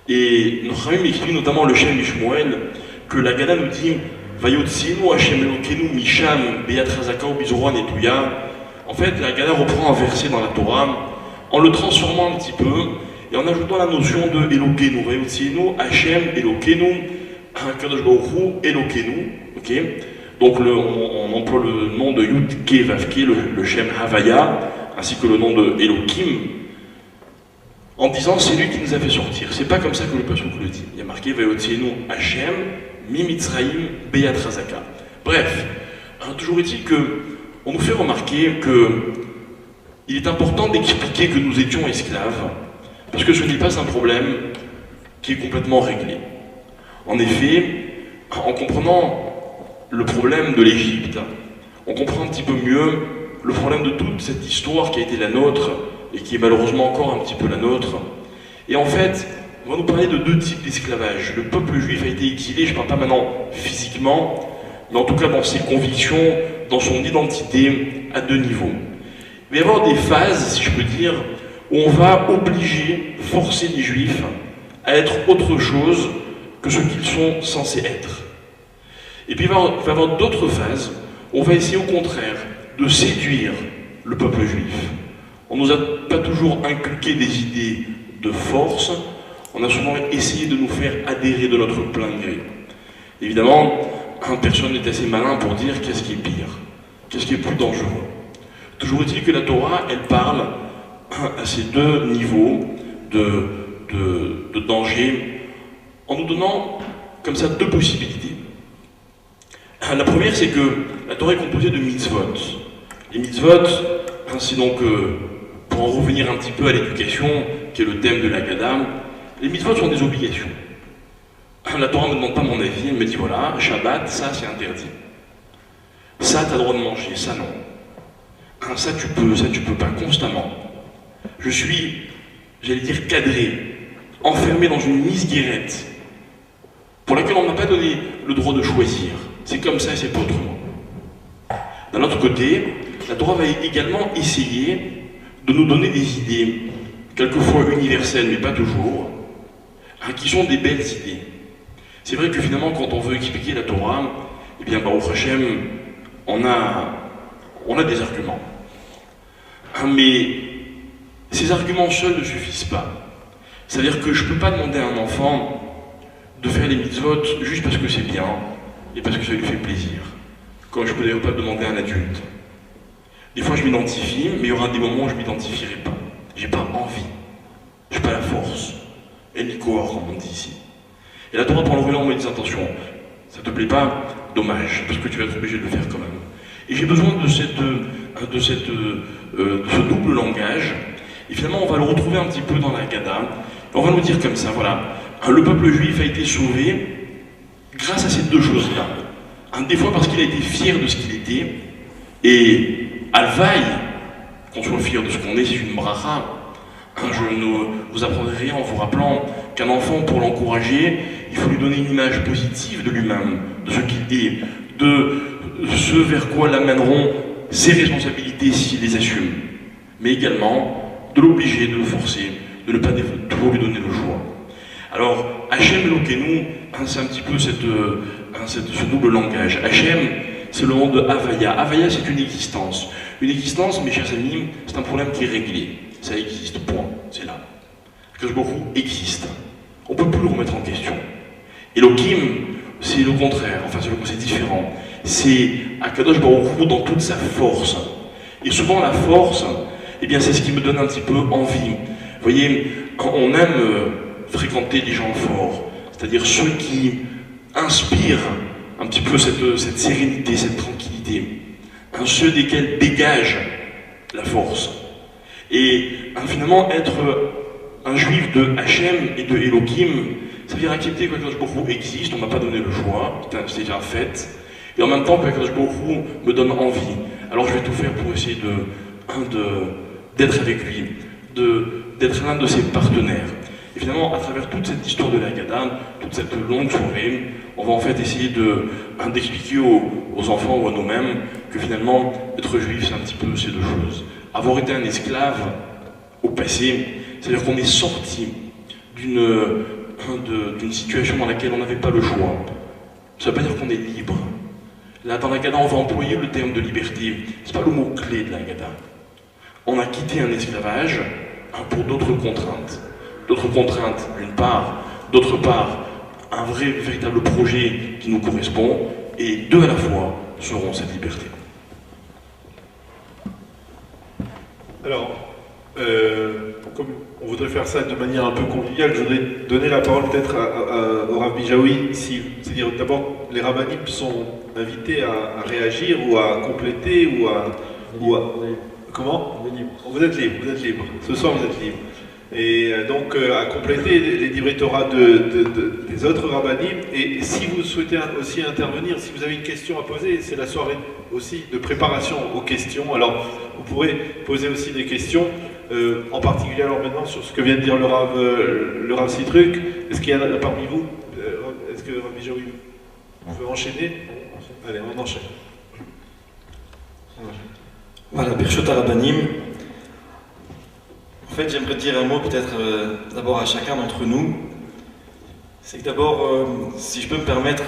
A: Et notre ami m'explique, notamment le Shem Ishmuel, que la Haggadah nous dit « Vayotzinu Hashem Elokenu Misham Be'atrazakao Bizorua Netuya ». En fait, la Haggadah reprend un verset dans la Torah, en le transformant un petit peu, et en ajoutant la notion de « Elokenu ». « Vayotzinu Hashem Elokenu » Kadosh Baruch Hu Elokenu. Okay. Donc on emploie le nom de Yud Ke Vav Ke, le Shem Havaya, ainsi que le nom de Elohim, en disant c'est lui qui nous a fait sortir. C'est pas comme ça que le pasuk le dit. Il y a marqué Vayotzienu Hashem Mi Mitzraïm Beyat Razaka. Bref, toujours est-il que on nous fait remarquer que il est important d'expliquer que nous étions esclaves, parce que ce n'est pas un problème qui est complètement réglé. En effet, en comprenant le problème de l'Égypte, on comprend un petit peu mieux le problème de toute cette histoire qui a été la nôtre et qui est malheureusement encore un petit peu la nôtre. Et en fait, on va nous parler de 2 types d'esclavage. Le peuple juif a été exilé, je ne parle pas maintenant physiquement, mais en tout cas dans ses convictions, dans son identité, à 2 niveaux. Il va y avoir des phases, si je peux dire, où on va forcer les juifs à être autre chose que ce qu'ils sont censés être. Et puis il va y avoir d'autres phases où on va essayer au contraire de séduire le peuple juif. On ne nous a pas toujours inculqué des idées de force, on a souvent essayé de nous faire adhérer de notre plein gré. Évidemment, personne n'est assez malin pour dire qu'est-ce qui est pire, qu'est-ce qui est plus dangereux. Toujours est-il que la Torah, elle parle à ces 2 niveaux de danger, en nous donnant comme ça 2 possibilités. La première, c'est que la Torah est composée de mitzvot. Les mitzvot, c'est donc, pour en revenir un petit peu à l'éducation, qui est le thème de la Haggadah, les mitzvot sont des obligations. La Torah ne me demande pas mon avis, elle me dit voilà, Shabbat, ça c'est interdit. Ça, tu as le droit de manger, ça non. Ça tu peux pas constamment. Je suis, j'allais dire, cadré, enfermé dans une mise-guérette, pour laquelle on ne m'a pas donné le droit de choisir. C'est comme ça et c'est pas autrement. D'un autre côté, la Torah va également essayer de nous donner des idées, quelquefois universelles, mais pas toujours, qui sont des belles idées. C'est vrai que finalement, quand on veut expliquer la Torah, eh bien, Baruch Hashem, on a des arguments. Mais ces arguments seuls ne suffisent pas. C'est-à-dire que je ne peux pas demander à un enfant de faire les mitzvot juste parce que c'est bien et parce que ça lui fait plaisir. Comme je ne peux d'ailleurs pas le demander à un adulte. Des fois je m'identifie, mais il y aura des moments où je ne m'identifierai pas. J'ai pas envie. J'ai pas la force. Et ni corps, comme on dit ici. Et la Torah prend le relais en me disant attention, ça te plaît pas, dommage, parce que tu vas être obligé de le faire quand même. Et j'ai besoin de ce double langage. Et finalement, on va le retrouver un petit peu dans la Haggadah. On va nous dire comme ça, voilà, le peuple juif a été sauvé grâce à ces deux choses-là. Des fois parce qu'il a été fier de ce qu'il était, et alvaï, qu'on soit fier de ce qu'on est, c'est une bracha. Je ne vous apprendrai rien en vous rappelant qu'un enfant, pour l'encourager, il faut lui donner une image positive de lui-même, de ce qu'il est, de ce vers quoi l'amèneront ses responsabilités s'il les assume, mais également de l'obliger, de le forcer, de ne pas toujours lui donner le choix. Alors, Hachem Elokeinu, c'est un petit peu ce double langage. Hachem, c'est le nom de Havaya. Havaya, c'est une existence. Une existence, mes chers amis, c'est un problème qui est réglé. Ça existe, point. C'est là. Akadosh Baruch Hu existe. On ne peut plus le remettre en question. Elohim, c'est le contraire. Enfin, c'est différent. C'est Akadosh Baruch Hu dans toute sa force. Et souvent, la force, eh bien, c'est ce qui me donne un petit peu envie. Vous voyez, on aime fréquenter des gens forts, c'est-à-dire ceux qui inspirent un petit peu cette sérénité, cette tranquillité, ceux desquels dégagent la force. Et finalement, être un juif de Hachem et de Elohim, ça veut dire accepter que Akadosh Baruch Hu existe, on ne m'a pas donné le choix, c'est déjà fait, et en même temps que Akadosh Baruch Hu me donne envie. Alors je vais tout faire pour essayer d'être avec lui, d'être l'un de ses partenaires. Et finalement, à travers toute cette histoire de la Haggadah, toute cette longue soirée, on va en fait essayer d'expliquer aux enfants ou à nous-mêmes que finalement, être juif, c'est un petit peu ces deux choses. Avoir été un esclave au passé, c'est-à-dire qu'on est sorti d'une situation dans laquelle on n'avait pas le choix. Ça ne veut pas dire qu'on est libre. Là, dans la Haggadah, on va employer le terme de liberté. Ce n'est pas le mot clé de la Haggadah. On a quitté un esclavage pour d'autres contraintes. D'autres contraintes, d'une part, d'autre part, un véritable projet qui nous correspond, et deux à la fois seront cette liberté.
C: Alors, comme on voudrait faire ça de manière un peu conviviale, je voudrais donner la parole peut-être au Rav Bijaoui ici. C'est-à-dire, d'abord, les rabbinim sont invités à réagir ou à compléter ou à comment ? Vous êtes libre. Ce soir, vous êtes libre. Et donc à compléter les divrei Torah des autres rabbinim. Et si vous souhaitez aussi intervenir, si vous avez une question à poser, c'est la soirée aussi de préparation aux questions. Alors vous pourrez poser aussi des questions, en particulier alors maintenant sur ce que vient de dire le Rav Sitruk. Est-ce qu'il y en a parmi vous est-ce que Rav Bijaoui veut enchaîner? Allez, on enchaîne.
D: Voilà, Birshot HaRabbanim. En fait, j'aimerais dire un mot peut-être d'abord à chacun d'entre nous. C'est que d'abord, si je peux me permettre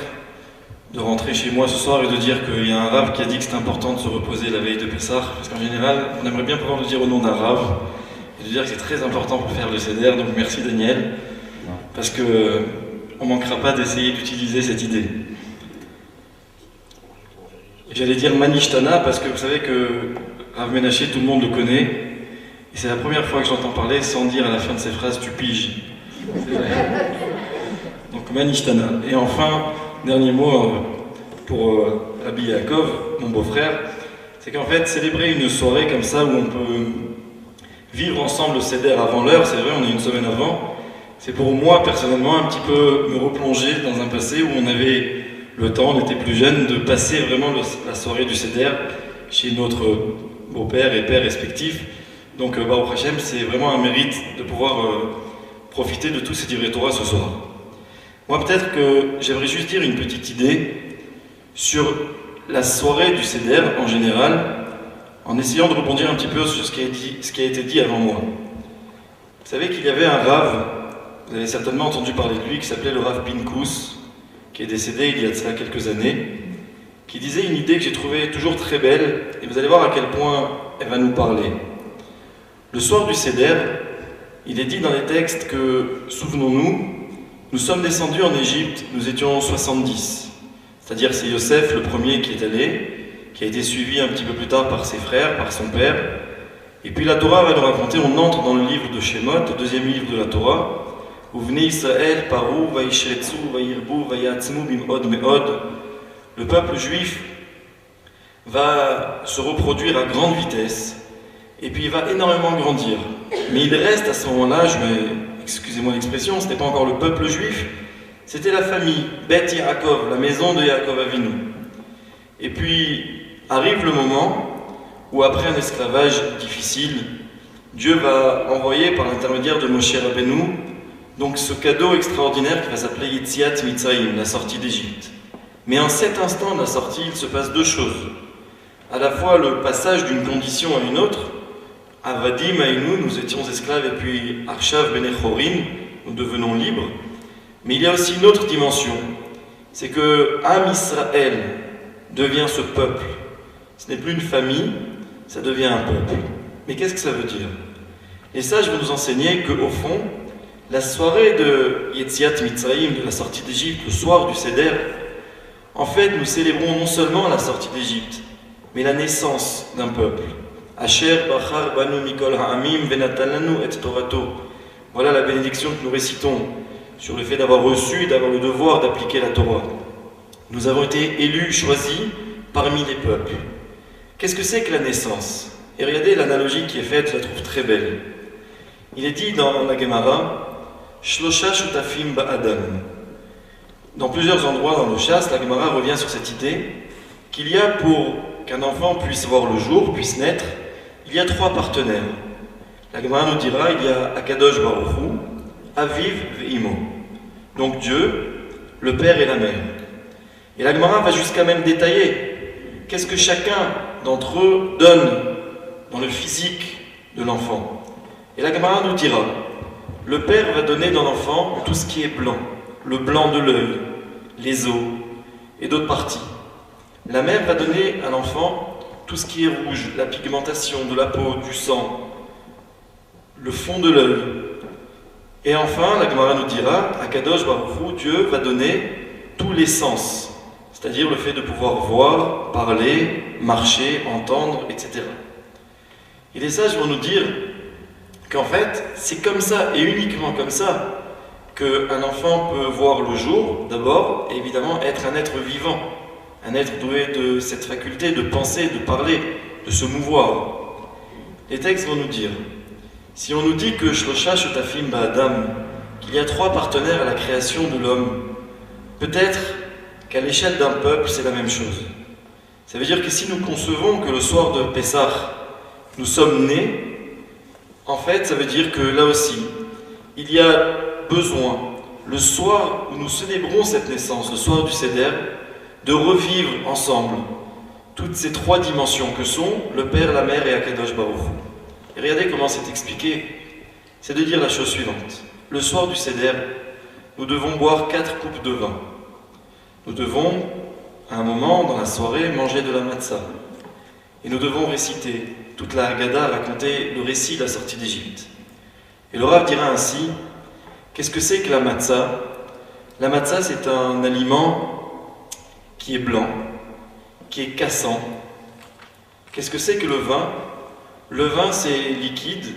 D: de rentrer chez moi ce soir et de dire qu'il y a un Rav qui a dit que c'est important de se reposer la veille de Pessah, parce qu'en général, on aimerait bien pouvoir le dire au nom d'un Rav, et de dire que c'est très important pour faire le Seder, donc merci Daniel, parce qu'on ne manquera pas d'essayer d'utiliser cette idée. J'allais dire Manishtana, parce que vous savez que Rav Menaché, tout le monde le connaît, et c'est la première fois que j'entends parler sans dire à la fin de ses phrases « tu piges ». Donc Manishtana. Et enfin, dernier mot pour Rabbi Yaakov, mon beau-frère, c'est qu'en fait, célébrer une soirée comme ça où on peut vivre ensemble le Seder avant l'heure, c'est vrai, on est une semaine avant, c'est pour moi, personnellement, un petit peu me replonger dans un passé où on avait le temps, on était plus jeunes, de passer vraiment la soirée du Seder chez notre beau-père et père respectifs, Donc Baruch Hashem, c'est vraiment un mérite de pouvoir profiter de tous ces divrei Torah ce soir. Moi, peut-être que j'aimerais juste dire une petite idée sur la soirée du Seder en général, en essayant de rebondir un petit peu sur ce qui a été dit avant moi. Vous savez qu'il y avait un Rav, vous avez certainement entendu parler de lui, qui s'appelait le Rav Pinkus, qui est décédé il y a de cela quelques années, qui disait une idée que j'ai trouvée toujours très belle, et vous allez voir à quel point elle va nous parler. Le soir du Seder, il est dit dans les textes que, souvenons-nous, nous sommes descendus en Égypte, nous étions 70. C'est-à-dire c'est Yosef le premier qui est allé, qui a été suivi un petit peu plus tard par ses frères, par son père. Et puis la Torah va nous raconter, on entre dans le livre de Shemot, le deuxième livre de la Torah, où venez Israël, Parou, Vaishretsu, Vairbu, Vayatzmu, Bimod, Meod. Le peuple juif va se reproduire à grande vitesse, et puis il va énormément grandir. Mais il reste à ce moment-là, excusez-moi l'expression, ce n'était pas encore le peuple juif, c'était la famille, Bet Yaakov, la maison de Yaakov Avinu. Et puis arrive le moment où après un esclavage difficile, Dieu va envoyer par l'intermédiaire de Moshe Rabbeinu donc ce cadeau extraordinaire qui va s'appeler Yetziat Mitzrayim, la sortie d'Égypte. Mais en cet instant de la sortie, il se passe deux choses. À la fois le passage d'une condition à une autre, Avadim Aïnou, nous étions esclaves, et puis Arshav Benechorin, nous devenons libres. Mais il y a aussi une autre dimension, c'est que Am Israël devient ce peuple. Ce n'est plus une famille, ça devient un peuple. Mais qu'est-ce que ça veut dire? Et ça, je vais nous enseigner qu'au fond, la soirée de Yetziat Mitzrayim, de la sortie d'Égypte, le soir du Seder, en fait, nous célébrons non seulement la sortie d'Égypte, mais la naissance d'un peuple. Asher Bachar Banu Mikol Ha'amim Venatalanu et Torato. Voilà la bénédiction que nous récitons sur le fait d'avoir reçu et d'avoir le devoir d'appliquer la Torah. Nous avons été élus, choisis parmi les peuples. Qu'est-ce que c'est que la naissance? Et regardez l'analogie qui est faite, je la trouve très belle. Il est dit dans la Gemara, Shlosha Shutafim Ba'adam. Dans plusieurs endroits dans le Shas, la Gemara revient sur cette idée qu'il y a, pour qu'un enfant puisse voir le jour, puisse naître, il y a trois partenaires. La Gemara nous dira, il y a Akadosh Baruch Hu, Aviv Ve'imo. Donc Dieu, le père et la mère. Et la Gemara va jusqu'à même détailler qu'est-ce que chacun d'entre eux donne dans le physique de l'enfant. Et la Gemara nous dira, le père va donner dans l'enfant tout ce qui est blanc, le blanc de l'œil, les os et d'autres parties. La mère va donner à l'enfant tout ce qui est rouge, la pigmentation de la peau, du sang, le fond de l'œil. Et enfin, la Gemara nous dira, Akadosh Baruch Hu, Dieu va donner tous les sens, c'est-à-dire le fait de pouvoir voir, parler, marcher, entendre, etc. Et les sages vont nous dire qu'en fait, c'est comme ça, et uniquement comme ça, qu'un enfant peut voir le jour, d'abord, et évidemment être un être vivant, un être doué de cette faculté de penser, de parler, de se mouvoir. Les textes vont nous dire, si on nous dit que Shlosha Shutafim Ba'adam, qu'il y a trois partenaires à la création de l'homme, peut-être qu'à l'échelle d'un peuple, c'est la même chose. Ça veut dire que si nous concevons que le soir de Pessah, nous sommes nés, en fait, ça veut dire que là aussi, il y a besoin, le soir où nous célébrons cette naissance, le soir du Seder, de revivre ensemble toutes ces trois dimensions que sont le Père, la Mère et Akadosh Baruch Hu. Et regardez comment c'est expliqué. C'est de dire la chose suivante. Le soir du Seder, nous devons boire 4 coupes de vin. Nous devons, à un moment dans la soirée, manger de la matzah. Et nous devons réciter toute la Haggadah, raconter le récit de la sortie d'Égypte. Et le Rav dira ainsi, qu'est-ce que c'est que la matzah? La matzah, c'est un aliment qui est blanc, qui est cassant. Qu'est-ce que c'est que le vin? Le vin, c'est liquide,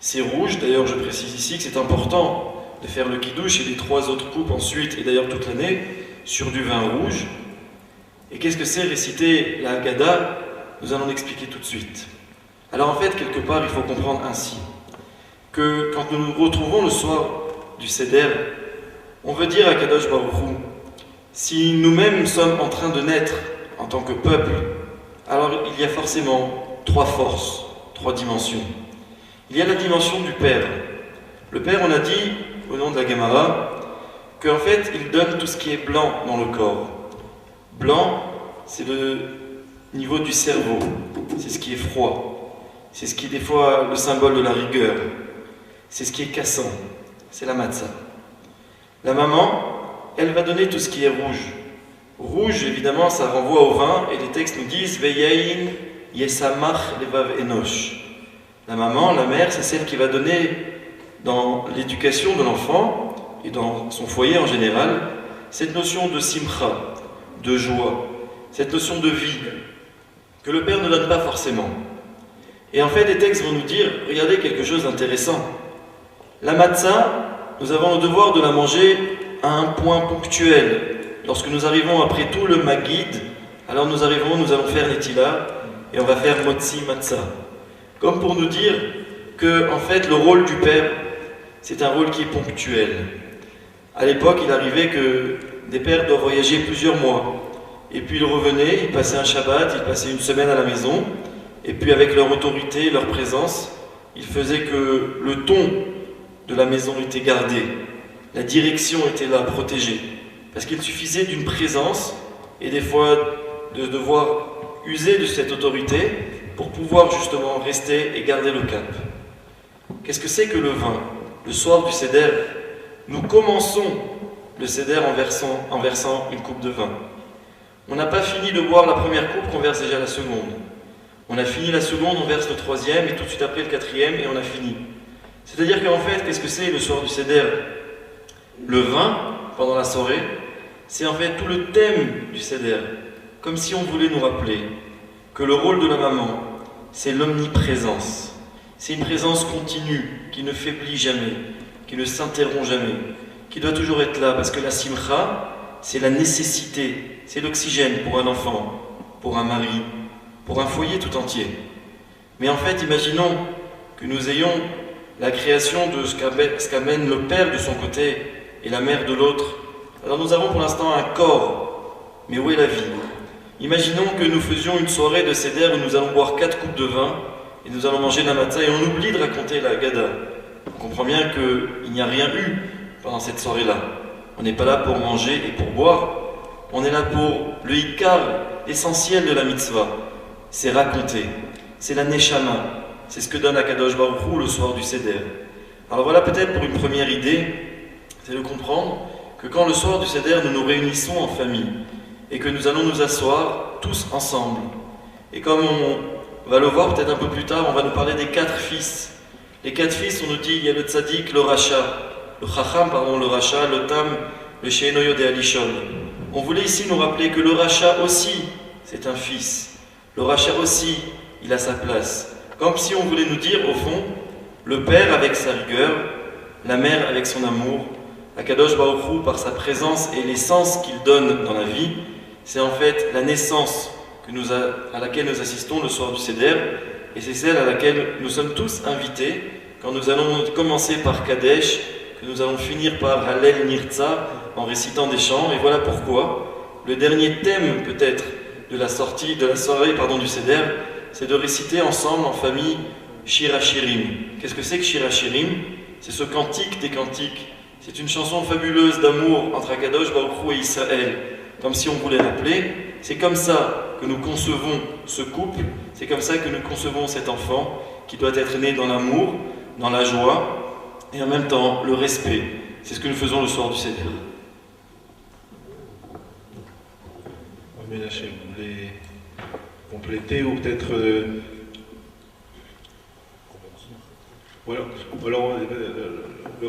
D: c'est rouge. D'ailleurs, je précise ici que c'est important de faire le kidouche et les 3 autres coupes ensuite, et d'ailleurs toute l'année, sur du vin rouge. Et qu'est-ce que c'est réciter la Haggadah? Nous allons l'expliquer tout de suite. Alors en fait, quelque part, il faut comprendre ainsi, que quand nous nous retrouvons le soir du Seder, on veut dire à Kadosh Baruch Hu, si nous-mêmes sommes en train de naître en tant que peuple, alors il y a forcément 3 forces, 3 dimensions. il y a la dimension du Père. Le Père, on a dit, au nom de la Gemara, qu'en fait, il donne tout ce qui est blanc dans le corps. Blanc, c'est le niveau du cerveau, c'est ce qui est froid, c'est ce qui est des fois le symbole de la rigueur, c'est ce qui est cassant, c'est la matzah. La maman, elle va donner tout ce qui est rouge. Rouge, évidemment, ça renvoie au vin, et les textes nous disent « Veyayin yesamach levav enosh ». La maman, la mère, c'est celle qui va donner dans l'éducation de l'enfant, et dans son foyer en général, cette notion de simcha, de joie, cette notion de vie, que le père ne donne pas forcément. Et en fait, les textes vont nous dire, regardez quelque chose d'intéressant. La matzah, nous avons le devoir de la manger à un point ponctuel. Lorsque nous arrivons après tout le Magid, alors nous allons faire Netila et on va faire Motzi Matzah. Comme pour nous dire que, en fait, le rôle du père, c'est un rôle qui est ponctuel. À l'époque, il arrivait que des pères doivent voyager plusieurs mois. Et puis ils revenaient, ils passaient un Shabbat, ils passaient une semaine à la maison. Et puis avec leur autorité, leur présence, ils faisaient que le ton de la maison était gardé. La direction était là, protégée. Parce qu'il suffisait d'une présence et des fois de devoir user de cette autorité pour pouvoir justement rester et garder le cap. Qu'est-ce que c'est que le vin? Le soir du Seder, nous commençons le Seder en versant une coupe de vin. On n'a pas fini de boire la première coupe qu'on verse déjà la seconde. On a fini la seconde, on verse le troisième et tout de suite après le quatrième et on a fini. C'est-à-dire qu'en fait, qu'est-ce que c'est le soir du Seder? Le vin, pendant la soirée, c'est en fait tout le thème du Seder. Comme si on voulait nous rappeler que le rôle de la maman, c'est l'omniprésence. C'est une présence continue, qui ne faiblit jamais, qui ne s'interrompt jamais, qui doit toujours être là, parce que la simcha, c'est la nécessité, c'est l'oxygène pour un enfant, pour un mari, pour un foyer tout entier. Mais en fait, imaginons que nous ayons la création de ce qu'amène le père de son côté et la mère de l'autre. Alors nous avons pour l'instant un corps, mais où est la vie? Imaginons que nous faisions une soirée de Seder où nous allons boire 4 coupes de vin et nous allons manger de la matzah et on oublie de raconter la Haggadah. On comprend bien qu'il n'y a rien eu pendant cette soirée-là. On n'est pas là pour manger et pour boire, on est là pour le hikar, l'essentiel de la mitzvah. C'est raconter, c'est la neshama, c'est ce que donne Akadosh Baruch Hu le soir du Seder. Alors voilà peut-être pour une première idée, c'est de comprendre que quand le soir du Seder nous nous réunissons en famille et que nous allons nous asseoir tous ensemble, et comme on va le voir peut-être un peu plus tard, on va nous parler des 4 fils. Les 4 fils, on nous dit, il y a le tzaddik, le racha, le chacham, pardon, le racha, le tam, le she'eno yodea lishon. On voulait ici nous rappeler que le racha aussi, c'est un fils. Le racha aussi, il a sa place. Comme si on voulait nous dire, au fond, le père avec sa rigueur, la mère avec son amour, Akadosh Baruch Hu par sa présence et l'essence qu'il donne dans la vie, c'est en fait la naissance à laquelle nous assistons le soir du Seder, et c'est celle à laquelle nous sommes tous invités quand nous allons commencer par Kadesh, que nous allons finir par Hallel Nirtza en récitant des chants. Et voilà pourquoi le dernier thème peut-être de la soirée du Seder, c'est de réciter ensemble en famille Shir HaShirim. Qu'est-ce que c'est que Shir HaShirim? C'est ce cantique des cantiques. C'est une chanson fabuleuse d'amour entre Akadosh Baruch Hu et Israël. Comme si on voulait rappeler, c'est comme ça que nous concevons ce couple, c'est comme ça que nous concevons cet enfant qui doit être né dans l'amour, dans la joie et en même temps le respect. C'est ce que nous faisons le soir du Seder.
C: Ménaché, vous voulez compléter ou peut-être voilà. Alors, le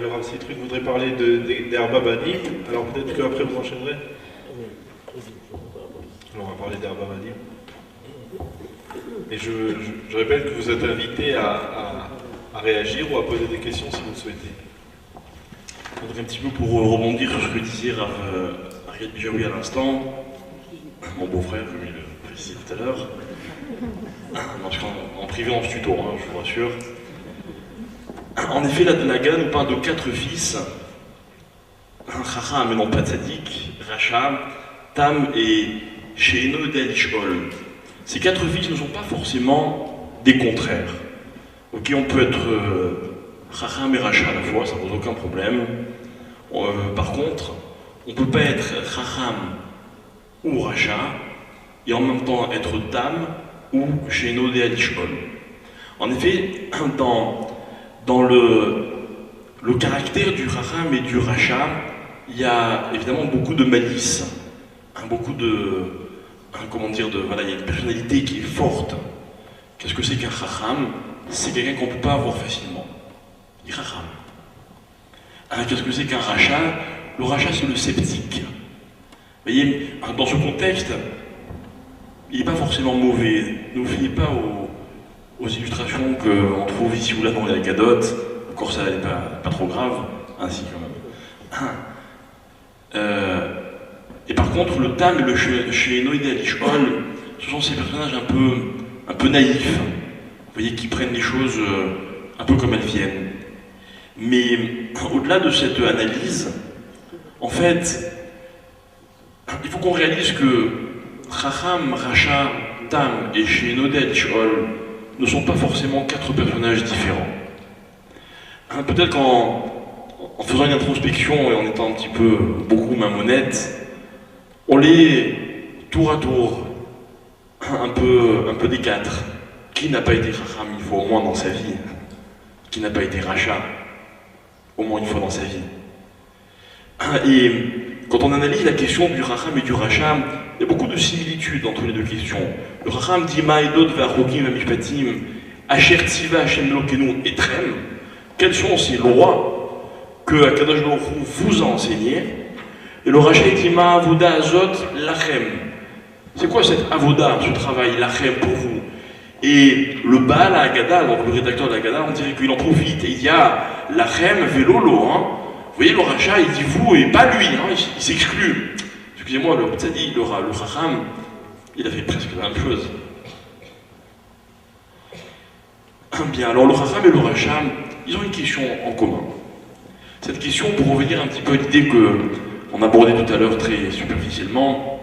C: Rav Citrus voudrait parler des Arba Banim, alors peut-être qu'après vous enchaînerez. Alors, on va parler des Arba Banim. Et je répète que vous êtes invité à réagir ou à poser des questions si vous le souhaitez.
A: Donc un petit peu pour rebondir sur ce que disait Ariel Bijaoui à l'instant, mon beau-frère, comme il le précisait tout à l'heure, en privé on se tutoie, je vous rassure. En effet, la Naga nous parle de 4 fils, Chacham, mais non pas Tzadik, Racham, Tam et She'eno yodea lish'ol. Ces 4 fils ne sont pas forcément des contraires. Ok, on peut être Chacham et Racha à la fois, ça pose aucun problème. Par contre, on ne peut pas être Chacham ou Racha et en même temps être Tam ou Sheno de Alishol. En effet, dans le caractère du Chacham et du Racha, il y a évidemment beaucoup de malice, beaucoup de, voilà, il y a une personnalité qui est forte. Qu'est-ce que c'est qu'un Chacham? C'est quelqu'un qu'on ne peut pas avoir facilement. Il est Chacham. Qu'est-ce que c'est qu'un Racha? Le Racha, c'est le sceptique. Vous voyez, dans ce contexte, il n'est pas forcément mauvais. Ne vous fiez pas aux illustrations qu'on trouve ici ou là dans les Haggadot. Encore ça n'est pas trop grave, ainsi quand même. Et par contre, le Tam et le Sheno de Alishol, ce sont ces personnages un peu naïfs, vous voyez, qui prennent les choses un peu comme elles viennent. Mais au-delà de cette analyse, en fait, il faut qu'on réalise que Chacham, Racha, Tam et Sheno de Alishol ne sont pas forcément 4 personnages différents. Peut-être qu'en faisant une introspection et en étant un petit peu beaucoup mamonette, on les tour à tour, un peu des 4. Qui n'a pas été Chacham une fois au moins dans sa vie? Qui n'a pas été Racha au moins une fois dans sa vie? Et quand on analyse la question du Chacham et du Racha, il y a beaucoup de similitudes entre les deux questions. Le Chacham dit Ma'edot ve'achokim ve'mishpatim asher tziva Hashem Elokeinu etrem. Quelles sont ces lois que Akadosh Baruch Hu vous a enseignées? Et le Racha dit Ma'avoda azot lachem. C'est quoi cette avoda, ce travail lachem pour vous? Et le Baal à Haggadah, donc le rédacteur de Haggadah, on dirait qu'il en profite. Et il y a lachem velolo. Vous voyez, le Racha, il dit vous et pas lui, il s'exclut. Excusez-moi, le tzadi, le Chacham, il a fait presque la même chose. Bien, alors le Chacham et le Racha, ils ont une question en commun. Cette question, pour revenir un petit peu à l'idée qu'on abordait tout à l'heure très superficiellement,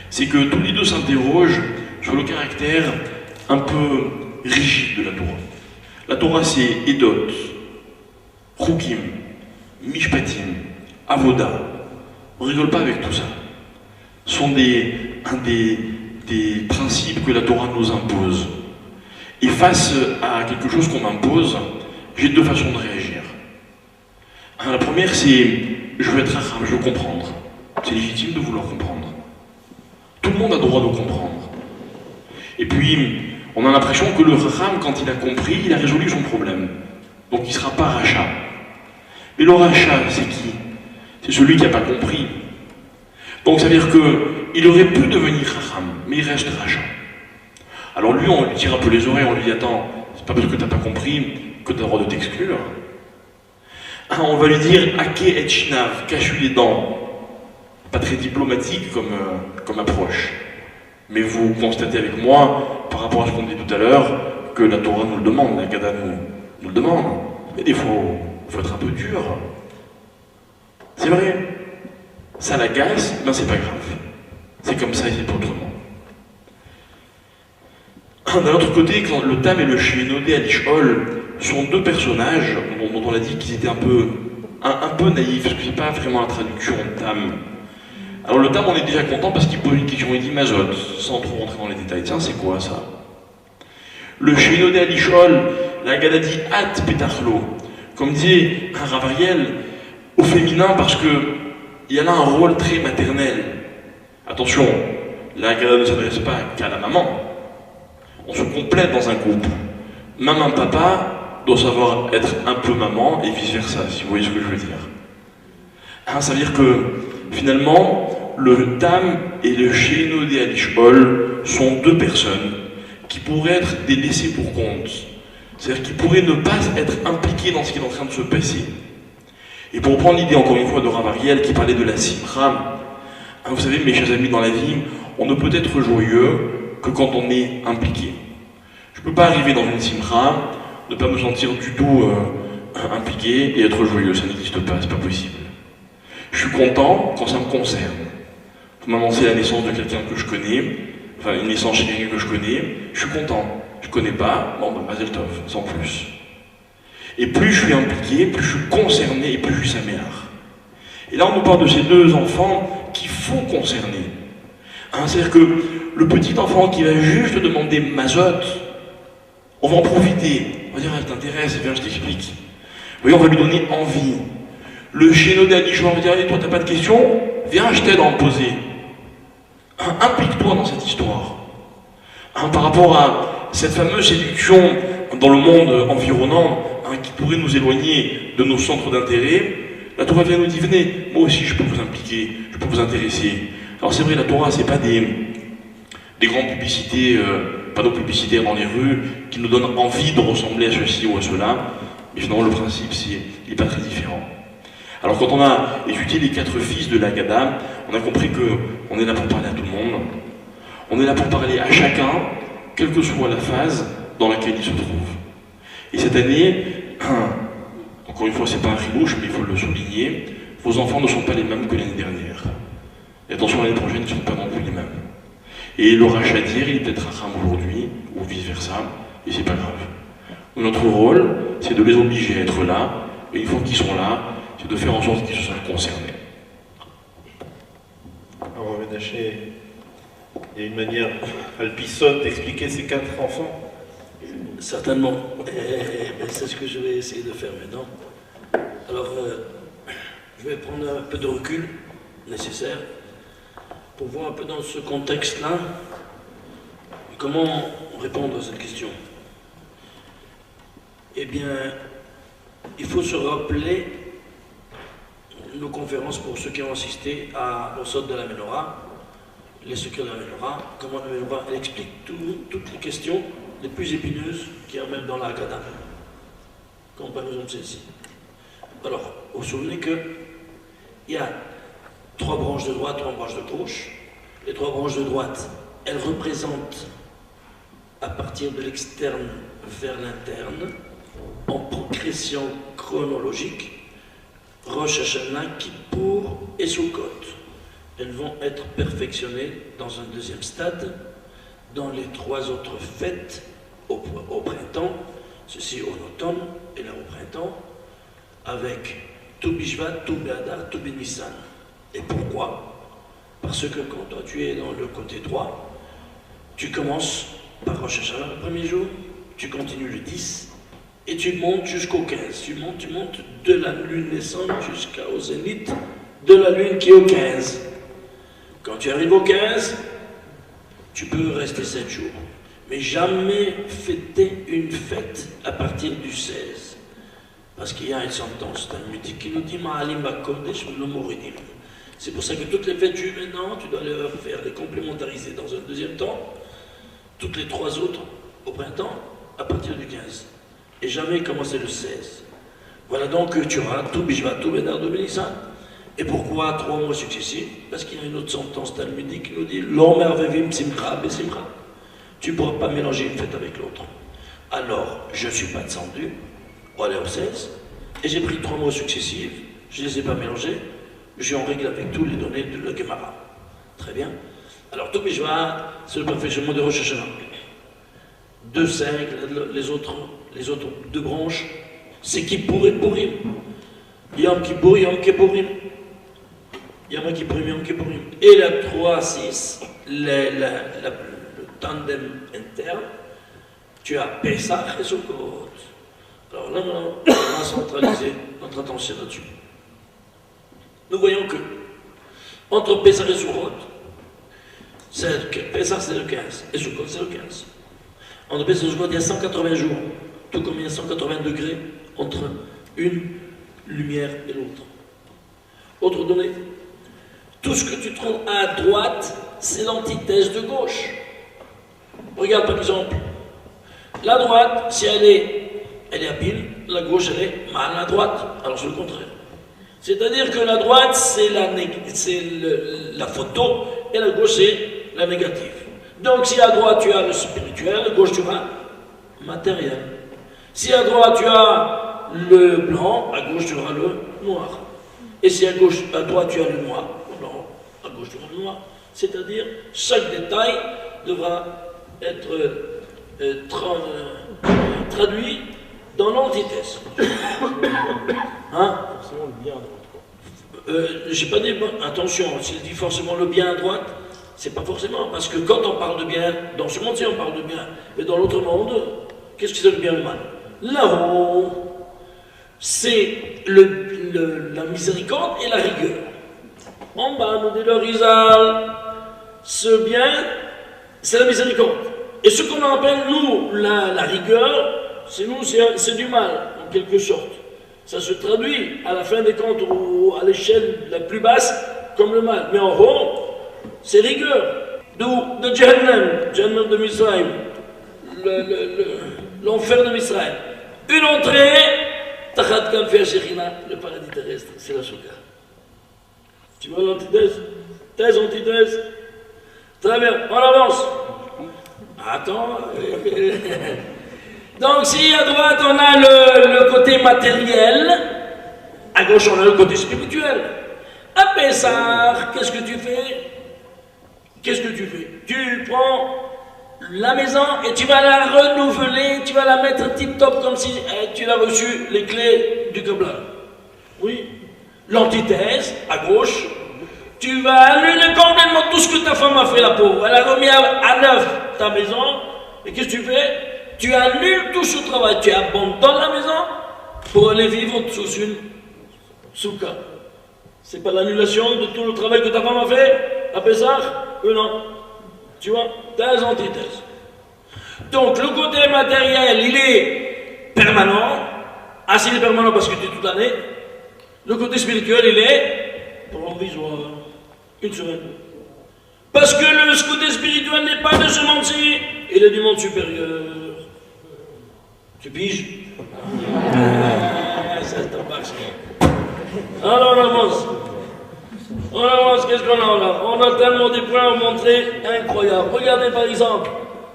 A: c'est que tous les deux s'interrogent sur le caractère un peu rigide de la Torah. La Torah, c'est Edot, Chukim, Mishpatim, Avoda. On ne rigole pas avec tout ça. Ce sont des principes que la Torah nous impose. Et face à quelque chose qu'on m'impose, j'ai 2 façons de réagir. La première, c'est je veux être Chacham, je veux comprendre. C'est légitime de vouloir comprendre. Tout le monde a le droit de comprendre. Et puis, on a l'impression que le Chacham, quand il a compris, il a résolu son problème. Donc il ne sera pas Racha. Mais le Racha, c'est qui? C'est celui qui n'a pas compris. Donc ça veut dire qu'il aurait pu devenir Chacham, mais il reste Racha. Alors lui, on lui tire un peu les oreilles, on lui dit attends, c'est pas parce que tu n'as pas compris que tu as le droit de t'exclure. On va lui dire Ake et Shinav, cache-lui les dents. Pas très diplomatique comme approche. Mais vous constatez avec moi, par rapport à ce qu'on dit tout à l'heure, que la Torah nous le demande, la Haggadah nous le demande. Mais il faut être un peu dur. C'est vrai. Ça l'agace, ben c'est pas grave. C'est comme ça et c'est pas autrement. D'un autre côté, quand le Tam et le Sheno de Alishol sont 2 personnages dont on a dit qu'ils étaient un peu naïfs, parce que c'est pas vraiment la traduction de Tam. Alors le Tam, on est déjà content parce qu'il pose une question, il dit Mazot, sans trop rentrer dans les détails. Tiens, c'est quoi ça? Le Sheno de Alishol, la Haggadah dit At Petachlo, comme disait un Rav Ariel, au féminin parce que il y a là un rôle très maternel. Attention, la Haggadah ne s'adresse pas qu'à la maman. On se complète dans un groupe. Maman, papa doit savoir être un peu maman et vice-versa, si vous voyez ce que je veux dire. Ça veut dire que finalement, le Tam et le Sheno de Alishol sont 2 personnes qui pourraient être des laissés pour compte. C'est-à-dire qui pourraient ne pas être impliqués dans ce qui est en train de se passer. Et pour prendre l'idée encore une fois de Rav Ariel qui parlait de la simra, vous savez mes chers amis, dans la vie, on ne peut être joyeux que quand on est impliqué. Je ne peux pas arriver dans une simra, ne pas me sentir du tout impliqué et être joyeux, ça n'existe pas, c'est pas possible. Je suis content quand ça me concerne. Vous m'annoncez la naissance de quelqu'un que je connais, enfin une naissance chez quelqu'un que je connais, je suis content. Je connais pas, bon, bah, Mazel Tov, sans plus. Et plus je suis impliqué, plus je suis concerné, et plus je suis sa mère. Et là, on nous parle de ces deux enfants qu'il faut concerner. Hein, c'est-à-dire que le petit enfant qui va juste demander mazote, on va en profiter. On va dire, elle t'intéresse, viens, je t'explique. Vous voyez, on va lui donner envie. Le chénodé à Dijon, on va dire, allez, toi, t'as pas de questions, viens, je t'aide à en poser. Hein, implique-toi dans cette histoire. Hein, par rapport à cette fameuse séduction dans le monde environnant, hein, qui pourrait nous éloigner de nos centres d'intérêt, la Torah vient nous dire, venez, moi aussi je peux vous impliquer, je peux vous intéresser. Alors c'est vrai, la Torah, c'est pas des grandes publicités, panneaux publicitaires dans les rues, qui nous donnent envie de ressembler à ceci ou à cela, mais finalement le principe, il n'est pas très différent. Alors quand on a étudié les 4 fils de l'Agada, on a compris qu'on est là pour parler à tout le monde, on est là pour parler à chacun, quelle que soit la phase dans laquelle il se trouve. Et cette année, encore une fois, c'est pas un ribouche, mais il faut le souligner, vos enfants ne sont pas les mêmes que l'année dernière. Et attention, l'année prochaine, ils ne sont pas non plus les mêmes. Et le rachat d'hier, il est peut-être un rame aujourd'hui, ou vice-versa, et c'est pas grave. Notre rôle, c'est de les obliger à être là, et une fois qu'ils sont là, c'est de faire en sorte qu'ils se sentent concernés.
C: Alors, Ménaché, il y a une manière alpisonne d'expliquer ces 4 enfants.
B: Certainement. C'est ce que je vais essayer de faire maintenant. Alors, je vais prendre un peu de recul nécessaire pour voir un peu dans ce contexte-là comment répondre à cette question. Eh bien, il faut se rappeler nos conférences pour ceux qui ont assisté au Sod de la Menorah, les secrets de la Menorah, comment la Menorah elle explique toutes les questions les plus épineuses qu'il y a même dans la Haggadah, comme par exemple celle-ci. Alors, vous vous souvenez qu'il y a 3 branches de droite, 3 branches de gauche. Les 3 branches de droite, elles représentent, à partir de l'externe vers l'interne, en progression chronologique, Rosh Hashanah, Kippour et Sukkot. Elles vont être perfectionnées dans un deuxième stade, dans les 3 autres fêtes au printemps, ceci au automne et là au printemps, avec Tou Bishvat, Tou Be'adar, Tou Nissan. Et pourquoi? Parce que quand toi tu es dans le côté droit, tu commences par Rosh Hashanah le premier jour, tu continues le 10, et tu montes jusqu'au 15. Tu montes de la lune naissante jusqu'au zénith de la lune qui est au 15. Quand tu arrives au 15, tu peux rester 7 jours. Mais jamais fêter une fête à partir du 16. Parce qu'il y a une sentence talmudique qui nous dit Ma'alim ba'kodesh v'lo moridim. C'est pour ça que toutes les fêtes juives maintenant, tu dois les faire, les complémentariser dans un deuxième temps. Toutes les 3 autres au printemps, à partir du 15. Et jamais commencer le 16. Voilà donc tu auras tout Bishvat, tout Bédar de Nissan. Et pourquoi 3 mois successifs? Parce qu'il y a une autre sentence talmudique qui nous dit L'homme vevim simcha besimcha. Tu ne pourras pas mélanger une fête avec l'autre. Alors, je ne suis pas descendu, on est au 16, et j'ai pris 3 mois successifs, je ne les ai pas mélangés, je suis en règle avec tous les données de la Gemara. Très bien. Alors, tout Bishvat, c'est le perfectionnement de Rosh Hashanah. 2, 5, les autres 2 branches, c'est Kippour et Purim. Yom Kippour, Yom Kippourim. Yom Kippourim, Yom Kippourim. Et la 3, 6, le tandem interne, tu as Pesach et Sukkot. Alors là, on va centraliser notre attention là-dessus. Nous voyons que, entre Pesach et Sukkot, Pesach c'est le 15, et Sukkot c'est le 15. Entre Pesach et Sukkot, il y a 180 jours, tout comme il y a 180 degrés entre une lumière et l'autre. Autre donnée, tout ce que tu trouves à droite, c'est l'antithèse de gauche. Regarde par exemple, la droite, si elle est à pile, la gauche elle est mal à droite, alors c'est le contraire. C'est-à-dire que la droite c'est la photo et la gauche c'est la négative. Donc si à droite tu as le spirituel, à gauche tu as le matériel. Si à droite tu as le blanc, à gauche tu auras le noir. Et si à droite tu as le noir, le blanc, à gauche tu auras le noir. C'est-à-dire chaque détail devra être traduit dans l'antithèse. Hein?
E: Forcément le bien à droite.
B: J'ai pas dit, attention, s'il dit forcément le bien à droite, c'est pas forcément, parce que quand on parle de bien, dans ce monde-ci on parle de bien, mais dans l'autre monde, qu'est-ce que c'est le bien et le mal? Là-haut, c'est la miséricorde et la rigueur. En bas, nous dit le Rizal, ce bien, c'est la miséricorde. Et ce qu'on appelle, nous, la rigueur, c'est du mal, en quelque sorte. Ça se traduit, à la fin des comptes, à l'échelle la plus basse, comme le mal. Mais en haut, c'est rigueur. D'où de Jahannam de Misraïm, l'enfer de Misraïm. Une entrée, Tachat Kamfia Shechina, le paradis terrestre, c'est la Souka. Tu vois l'antithèse? Thèse, antithèse. Très bien, on avance. Attends. Donc si à droite on a le côté matériel, à gauche on a le côté spirituel. À Pessah, qu'est-ce que tu fais? Qu'est-ce que tu fais? Tu prends la maison et tu vas la renouveler, tu vas la mettre tip-top comme si tu l'as reçu les clés du Kabbalah. Oui. L'antithèse, à gauche, tu vas annuler complètement tout ce que ta femme a fait, la pauvre. Elle a remis à neuf ta maison, et qu'est-ce que tu fais? Tu annules tout ce travail, tu abandonnes la maison pour aller vivre sous une souka. C'est pas l'annulation de tout le travail que ta femme a fait à Pessah? Non. Tu vois, thèse, antithèse. Donc le côté matériel, il est permanent. Ah, il est permanent parce que tu es toute l'année. Le côté spirituel, il est provisoire. Une semaine. Parce que le côté spirituel n'est pas de ce monde-ci, il est du monde supérieur. Tu piges? Ça t'embarque. Alors on avance. On avance, qu'est-ce qu'on a là? On a tellement de points à montrer, incroyable. Regardez par exemple.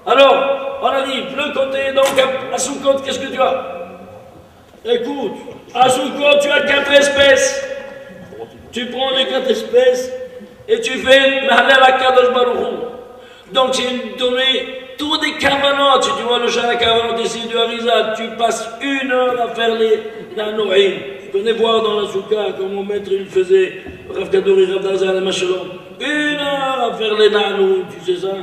B: Alors, on arrive, le côté, donc à Soukot, qu'est-ce que tu as? Écoute, à Soukot, tu as 4 espèces. Tu prends les 4 espèces et tu fais Mahalal HaKadosh Baruch Hu. Donc c'est une donnée, tous des kavanot. Tu vois le Shana Kavanot ici du Harizal, tu passes 1 heure à faire les Nanoïm. Tu connais voir dans la Souka comment maître il faisait, Rav Kadori, Rav Dazar, les Machelon. 1 heure à faire les Nanoïm, tu sais ça?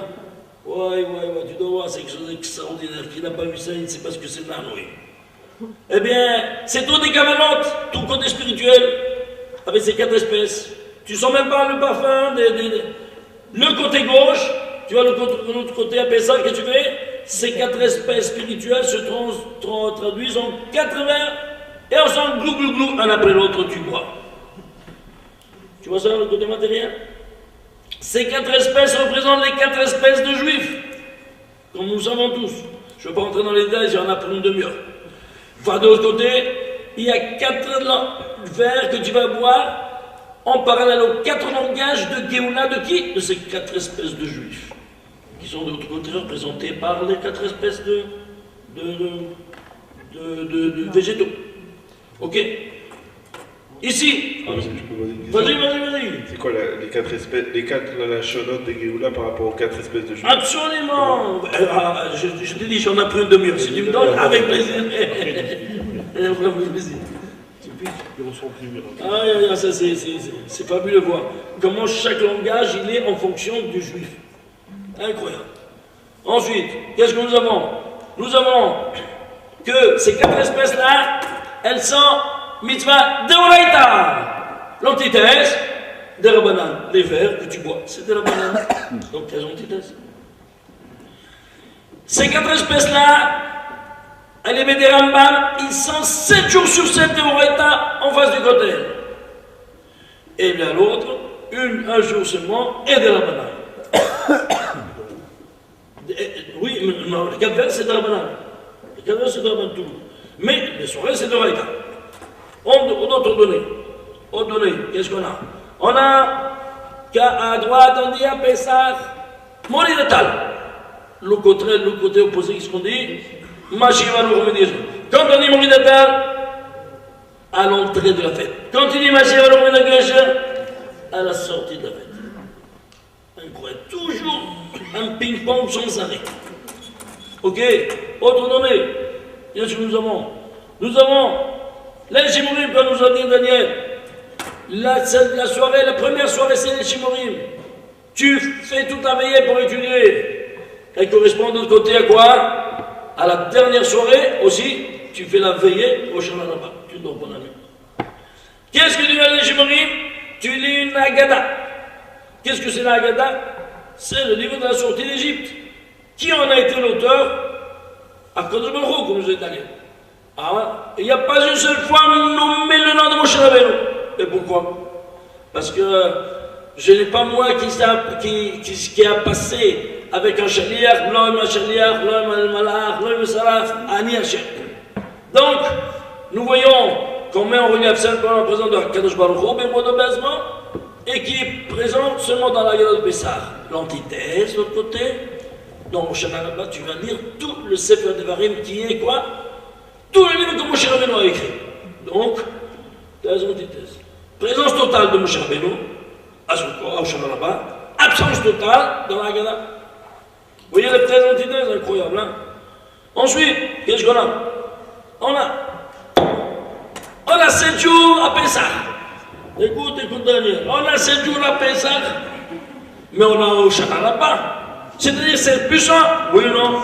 B: Ouais, tu dois voir, c'est quelque chose d'extraordinaire. Qui n'a pas vu ça, il ne sait pas ce que c'est le Nanoïm. Eh bien, c'est tout des kavanot, tout côté spirituel, avec ces 4 espèces. Tu sens même pas le parfum Le côté gauche, tu vois l'autre côté à Pessah, qu'est-ce que tu fais? Ces 4 espèces spirituelles se traduisent en 80 et ensemble, glou glou glou, un après l'autre, tu bois. Tu vois ça, le côté matériel? Ces 4 espèces représentent les 4 espèces de juifs, comme nous savons tous. Je ne veux pas rentrer dans les détails, il y en a pour une demi-heure. Enfin, de l'autre côté, il y a 4 verres que tu vas boire en parallèle aux 4 langages de Géoula de qui? De ces 4 espèces de juifs, qui sont de l'autre côté représentés par les 4 espèces de végétaux. Ok? Ici, vas-y.
C: C'est quoi les 4 espèces, les 4 lachonotes de Géoula par rapport aux 4 espèces de juifs?
B: Absolument! Je te dis, j'en ai pris une demi-heure. Si tu me donnes, avec plaisir. Vas-y. Ah, ça c'est fabuleux de voir comment chaque langage il est en fonction du juif. Incroyable. Ensuite, qu'est-ce que nous avons? Nous avons que ces 4 espèces-là, elles sont mitzvah d'Oraita. L'antithèse des Rabbanan. Les verres que tu bois, c'est des Rabbanan. Donc, les antithèses. Ces 4 espèces-là, les des Rambam, ils sont 7 jours sur 7 d'Oraita en face du côté. Et bien l'autre, un jour seulement, et des Rabbanan. Oui, non, les 4 vers, c'est des Rabbanan. Les 4 vers, c'est des Rabbanan tout. Mais les soirées, c'est d'Oraita. D'autres données, qu'est-ce qu'on a? On a qu'à droite, on dit à Pessah, Mori de Tal. Le côté opposé, qu'est-ce qu'on dit? Quand on dit Mori de Tal, à l'entrée de la fête. Quand il dit Mashiach Mori de Geshe, à la sortie de la fête. Incroyable. Toujours un ping-pong sans arrêt. Ok, autre donnée. Qu'est-ce que nous avons? Nous avons les Shimurim que nous a dit Daniel. La soirée, la première soirée, c'est les Shimurim. Tu fais toute la veillée pour étudier. Elle correspond de l'autre côté à quoi? À la dernière soirée aussi, tu fais la veillée au Shana Rabba. Tu dors pendant la nuit. Qu'est-ce que tu fais les Shimurim? Tu lis une Haggadah. Qu'est-ce que c'est la Haggadah? C'est le livre de la sortie d'Égypte. Qui en a été l'auteur? Akadosh Baruch Hu, comme je l'ai dit. Ah, il n'y a pas une seule fois nommé le nom de Moshe Rabbeinu. Et pourquoi? Parce que je n'ai pas moi qui a passé avec un shaliach, l'homme un shaliach, l'homme un malach, l'homme un salaf, ani Hashem. Donc, nous voyons qu'on met en relief simplement présent de Akadosh Baruch Hu, et qui est présent seulement dans la Haggadah de Pessah. L'antithèse, de l'autre côté, dans Moshe Rabbeinu, tu vas lire tout le Sefer Devarim qui est quoi? Tout le livre que Moshe Rabbeinu a écrit. Donc, thèse, antithèse. Présence totale de Moshe Rabbeinu, à Shana Rabba, absence totale dans la Haggadah. Vous voyez les thèses, antithèses, incroyable, hein? Ensuite, qu'est-ce qu'on a? On a 7 jours à Pessah. Écoute, Daniel. On a 7 jours à Pessah, mais on a au Shana Rabba. C'est-à-dire 7 plus 1, oui ou non?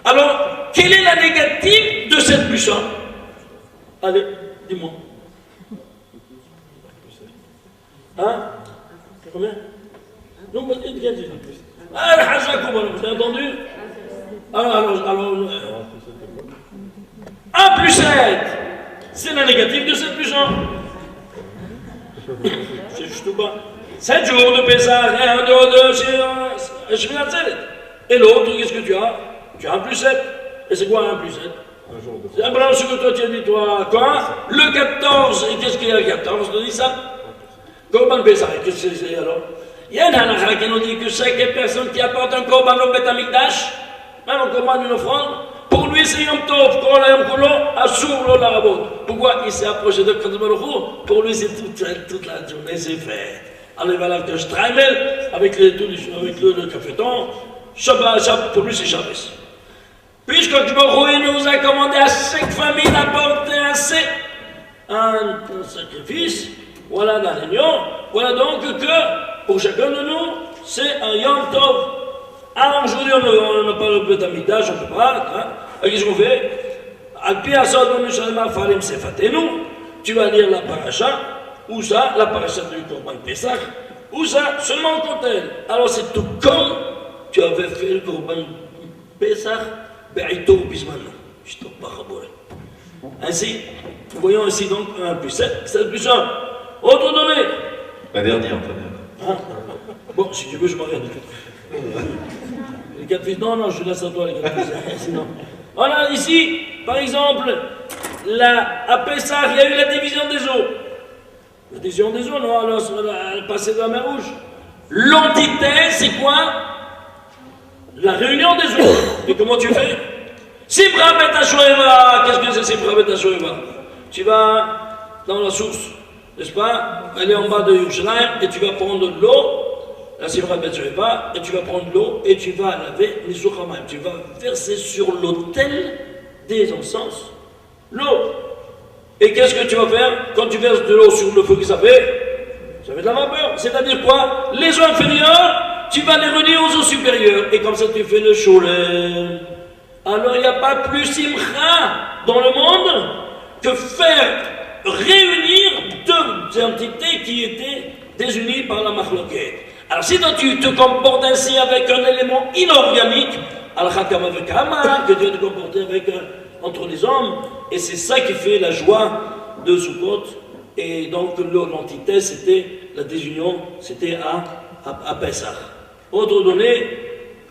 B: Alors, quelle est la négative de 7 plus 1? Allez, dis-moi. Hein? Combien? Non, mais il y a dit. Ah, le Hazakou, vous avez entendu? Alors, 1 plus 7, c'est la négative de 7 plus 1. C'est juste ou pas? 7 jours de Pessah et 1 de Shemini Atzeret. Et l'autre, qu'est-ce que tu as? Tu as 1 plus 7. Et c'est quoi 1 plus 7? C'est un blanc, ce que toi tu as dit, toi, quoi? Le 14, et qu'est-ce qu'il y a le 14? Tu dis ça? Korban Pessah, qu'est-ce que c'est alors? Il y a un halakha qui nous dit que chaque personne qui apporte un korban au Beth Amikdash, même un korban d'une offrande, pour lui c'est Yom Tov, Kol Hayom Kulo, Asur Lo Larabot. Pourquoi il s'est approché de Kadosh Baruch Hu? Pour lui c'est toute la journée, c'est fait. Alors il va là que je traîne avec le caféton, Shabbat, pour lui c'est Shabbos. Puisque Kadosh Baruch Hu nous a commandé à chaque famille d'apporter un sacrifice, voilà la réunion, voilà donc que pour chacun de nous, c'est un Yom Tov. Alors aujourd'hui on n'a pas le Beth Amikdash, on ne peut pas, hein? Qu'est-ce qu'on fait? Tu vas lire la paracha, ou ça, la paracha du Korban Pessah, ou ça, seulement le contenu. Alors c'est tout comme tu avais fait le Korban Pessah, Be'ito Bismano. Je t'en parle. Ainsi, voyons ici donc 1 plus 7, 7 plus 1. Autre donnée.
C: La dernière,
B: Hein? Bon, si tu veux, je m'arrête. Les 4 fils, non, je laisse à toi les 4 fils. Sinon. Voilà, ici, par exemple, à Pessah, il y a eu la division des eaux. La division des eaux, non, alors, elle passait de la mer Rouge. L'antithèse, c'est quoi? La réunion des eaux. Et comment tu fais? Simra Bet HaShoeva. Qu'est-ce que c'est Simra Bet HaShoeva? Tu vas dans la source, n'est-ce pas? Elle est en bas de Yerushalayim, et tu vas prendre de l'eau, la Simra Bet HaShoeva, et tu vas prendre de l'eau, et tu vas laver les Souchamayim. Tu vas verser sur l'autel des encens l'eau. Et qu'est-ce que tu vas faire quand tu verses de l'eau sur le feu qui ça fait? Ça fait de la vapeur. C'est-à-dire quoi? Les eaux inférieures, tu vas les relier aux eaux supérieures. Et comme ça, tu fais le sholem. Alors, il n'y a pas plus simcha dans le monde que faire réunir deux entités qui étaient désunies par la machloket. Alors, si toi, tu te comportes ainsi avec un élément inorganique, al-Hakama vekama, que Dieu te comporter avec entre les hommes, et c'est ça qui fait la joie de Sukkot. Et donc, l'antithèse, c'était la désunion, c'était à Pessah. Autre donnée,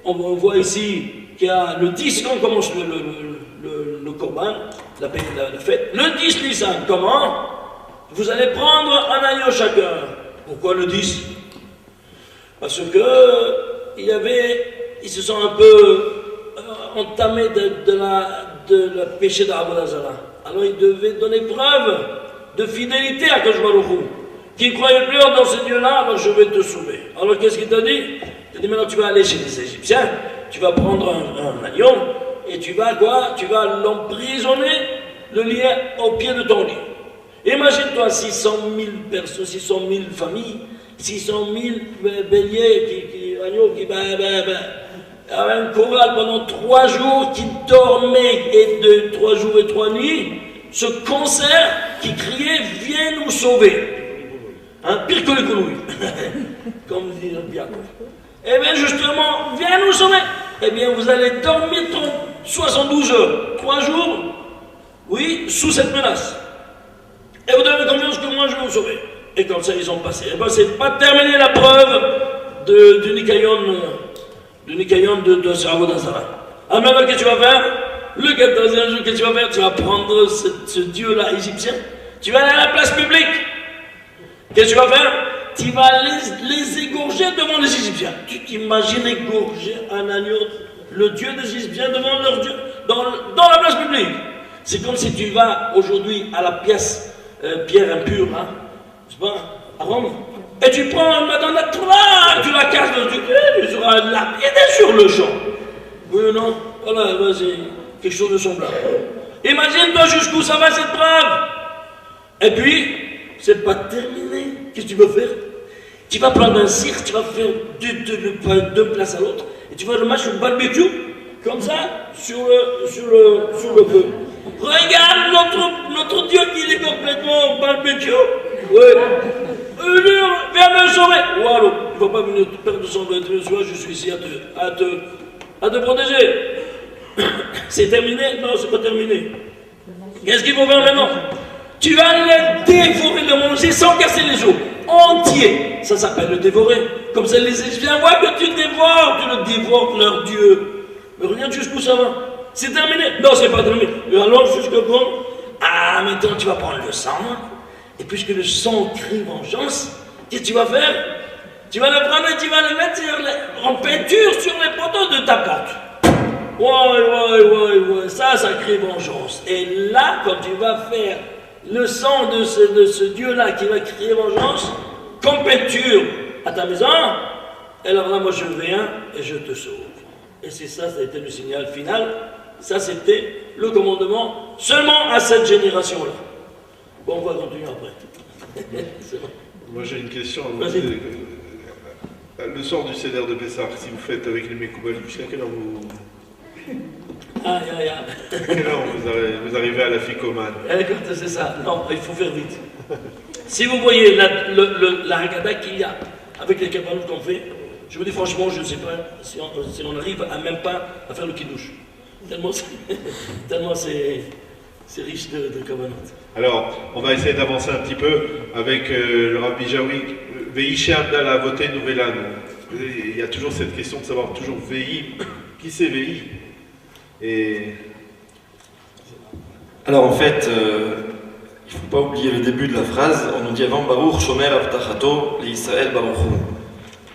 B: on voit ici qu'il y a le 10, quand commence le Korban, la fête. Le 10 Nissan, comment? Vous allez prendre un agneau chacun. Pourquoi le 10? Parce que ils se sont un peu entamés de la péché d'Avodah Zarah. Alors ils devaient donner preuve de fidélité à Kadosh Baruch Hu. Qui ne croyait plus dans ce Dieu-là, alors je vais te sauver. Alors qu'est-ce qu'il t'a dit? Il t'a dit maintenant tu vas aller chez les Égyptiens tu vas prendre un agneau et tu vas quoi? Tu vas l'emprisonner, le lien au pied de ton lit. Imagine-toi 600 000 personnes, 600 000 familles, 600 000 béliers, agneaux qui un choral pendant 3 jours qui dormait et de 3 jours et 3 nuits, ce concert qui criait viens nous sauver. Hein, pire que les grenouilles, comme dit le diable. Eh bien justement, viens nous sauver. Eh bien vous allez dormir 72 heures, 3 jours, oui, sous cette menace. Et vous avez confiance que moi je vais vous sauver. Et comme ça ils ont passé. Eh bien c'est pas terminé la preuve du Nikayon de Saravo d'Azara. Alors maintenant qu'est-ce que tu vas faire? Le 14e jour, qu'est-ce que tu vas faire? Tu vas prendre ce dieu-là égyptien, tu vas aller à la place publique. Qu'est-ce que tu vas faire? Tu vas les égorger devant les Égyptiens. Tu t'imagines égorger un agneau, le dieu des Égyptiens, devant leur dieu, dans la place publique. C'est comme si tu vas aujourd'hui à la pièce pierre impure, hein, c'est pas, à Rome, et tu prends un madame, tu la casses, tu seras lapidé sur le champ. Oui ou non? Voilà, c'est quelque chose de semblable. Imagine-toi jusqu'où ça va cette preuve. Et puis, c'est pas terminé. Qu'est-ce que tu vas faire? Tu vas prendre un cirque, tu vas faire deux places à l'autre, et tu vas le mettre au barbecue, comme ça, sur le feu. Regarde notre Dieu qui est complètement barbecue. Ouais. Viens me sauver. Voilà, il ne faut pas venir perdre de sang. Je suis ici à te protéger. C'est terminé? Non, c'est pas terminé. Qu'est-ce qu'il faut faire maintenant? Tu vas les dévorer, le manger sans casser les os. Entier. Ça s'appelle le dévorer. Comme ça, les Égyptiens voient que tu le dévores leur Dieu. Mais regarde jusqu'où ça va. C'est terminé? Non, c'est pas terminé. Et alors, jusqu'à quand? Ah, maintenant, tu vas prendre le sang. Et puisque le sang crie vengeance, qu'est-ce que tu vas faire? Tu vas le prendre et tu vas le mettre en peinture sur les poteaux de ta porte. Ouais, ça crie vengeance. Et là, quand tu vas faire le sang de ce Dieu-là qui va crier vengeance, comme peinture à ta maison, et alors là, moi je viens et je te sauve. Et c'est ça, ça a été le signal final. Ça, c'était le commandement seulement à cette génération-là. Bon, on va continuer après.
C: Moi, j'ai une question à vous poser. Le soir du Seder de Pessah, si vous faites avec les Mekoubalim, jusqu'à quelle heure vous...
B: À
C: quelle heure vous arrivez à la Ficomane?
B: Écoute, c'est ça. Non, il faut faire vite. Si vous voyez la Haggadah qu'il y a avec les cabanes qu'on fait, je vous dis franchement, je ne sais pas si on arrive à même pas à faire le kidouche. Tellement c'est riche de cabanes.
C: Alors, on va essayer d'avancer un petit peu avec le Rabbi Jaoui. Vehi Amdal a voté Nouvelan. Il y a toujours cette question de savoir toujours Vehi. Qui c'est Vehi? Et...
D: Alors en fait, il ne faut pas oublier le début de la phrase. On nous dit avant Baruch Shomer Avtachato l'Israël Baruchu.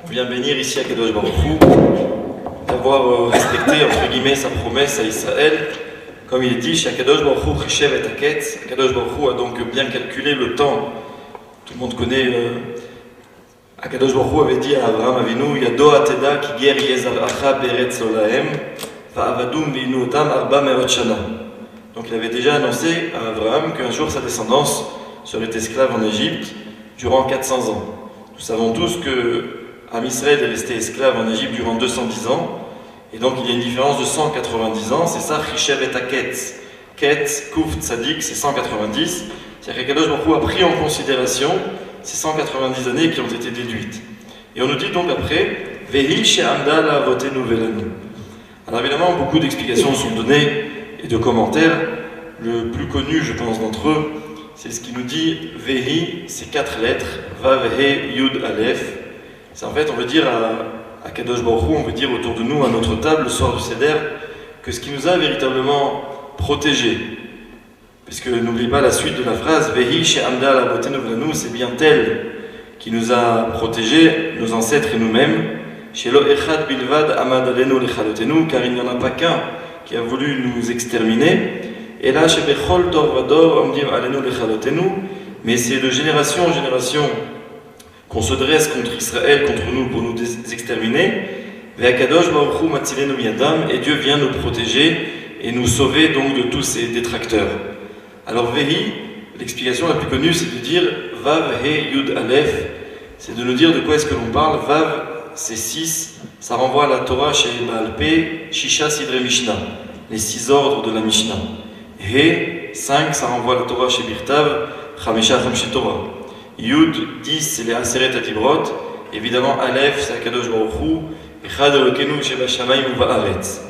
D: On vient bénir ici à Kadosh Baruchu d'avoir respecté entre guillemets sa promesse à Israël. Comme il est dit, Kadosh Baruchu Chishev et Aketz. Kadosh Baruchu a donc bien calculé le temps. Tout le monde connaît. Kadosh Baruchu avait dit à Abraham Avinu Yado Ateda ki ger yezar acha beretz olahem. Donc il avait déjà annoncé à Abraham qu'un jour sa descendance serait esclave en Égypte durant 400 ans. Nous savons tous que Am Israël est resté esclave en Égypte durant 210 ans, et donc il y a une différence de 190 ans, c'est ça, Chishev et Aketz. Ketz, Kouf, Tzadik, c'est 190. C'est-à-dire qu'Akadosh Baruch Hu a pris en considération ces 190 années qui ont été déduites. Et on nous dit donc après, Vehi she'amda la'avotenu velanu. Alors évidemment, beaucoup d'explications sont données et de commentaires. Le plus connu, je pense, d'entre eux, c'est ce qui nous dit Vehi, c'est 4 lettres, Vav, He, Yud, Aleph. C'est en fait, on veut dire à Kadosh Baruch Hu, on veut dire autour de nous, à notre table, le soir du Seder, que ce qui nous a véritablement protégés. Parce que n'oubliez pas la suite de la phrase, Vehi, she'amda la'avotenu velanu, c'est bien tel qui nous a protégés, nos ancêtres et nous-mêmes. Shelo echad bilvad amad alenu lechalotenu, car il n'y en a pas qu'un qui a voulu nous exterminer. Et là, shebechol dor vador omdim alenu lechalotenu, mais c'est de génération en génération qu'on se dresse contre Israël, contre nous, pour nous exterminer. Ve'akadosh baruch hu matzilenu miyadam, et Dieu vient nous protéger et nous sauver donc de tous ces détracteurs. Alors Vehi, l'explication la plus connue, c'est de dire Vav He Yud Aleph, c'est de nous dire de quoi est-ce que l'on parle. Vav, c'est 6, ça renvoie à la Torah chez Baal Pé, Shisha Sidre Mishnah, les 6 ordres de la Mishnah. He, 5, ça renvoie à la Torah chez Birtav, Chamesha Chamshe Torah. Yud, 10, c'est les Aseret Atibrot. Évidemment, Aleph, c'est Akadosh Baruch Hu, Echad Elokenu Sheba Shamayim Uva'aretz.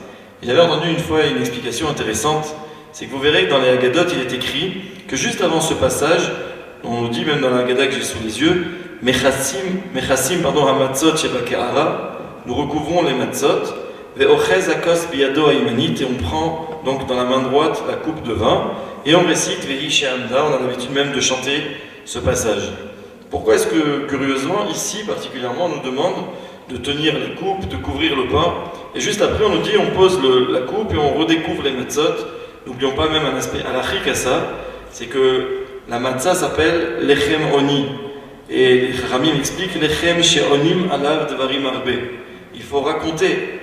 D: J'avais entendu une fois une explication intéressante, c'est que vous verrez que dans les Haggadot, il est écrit que juste avant ce passage, on nous dit même dans la Haggadah que j'ai sous les yeux, Mechassim, Hamatzot Sheba Ke'ara, nous recouvrons les matzot, Ve'ochez Akos Biyado Aymanit, et on prend donc dans la main droite la coupe de vin, et on récite Vehi She'amda, on a l'habitude même de chanter ce passage. Pourquoi est-ce que, curieusement, ici particulièrement, on nous demande de tenir les coupes, de couvrir le pain, et juste après on nous dit on pose la coupe et on redécouvre les matzot. N'oublions pas même un aspect halachique à ça, c'est que la matzah s'appelle lechem oni, et les Chachamim expliquent lechem she'onim alav devarim arbe. Il faut raconter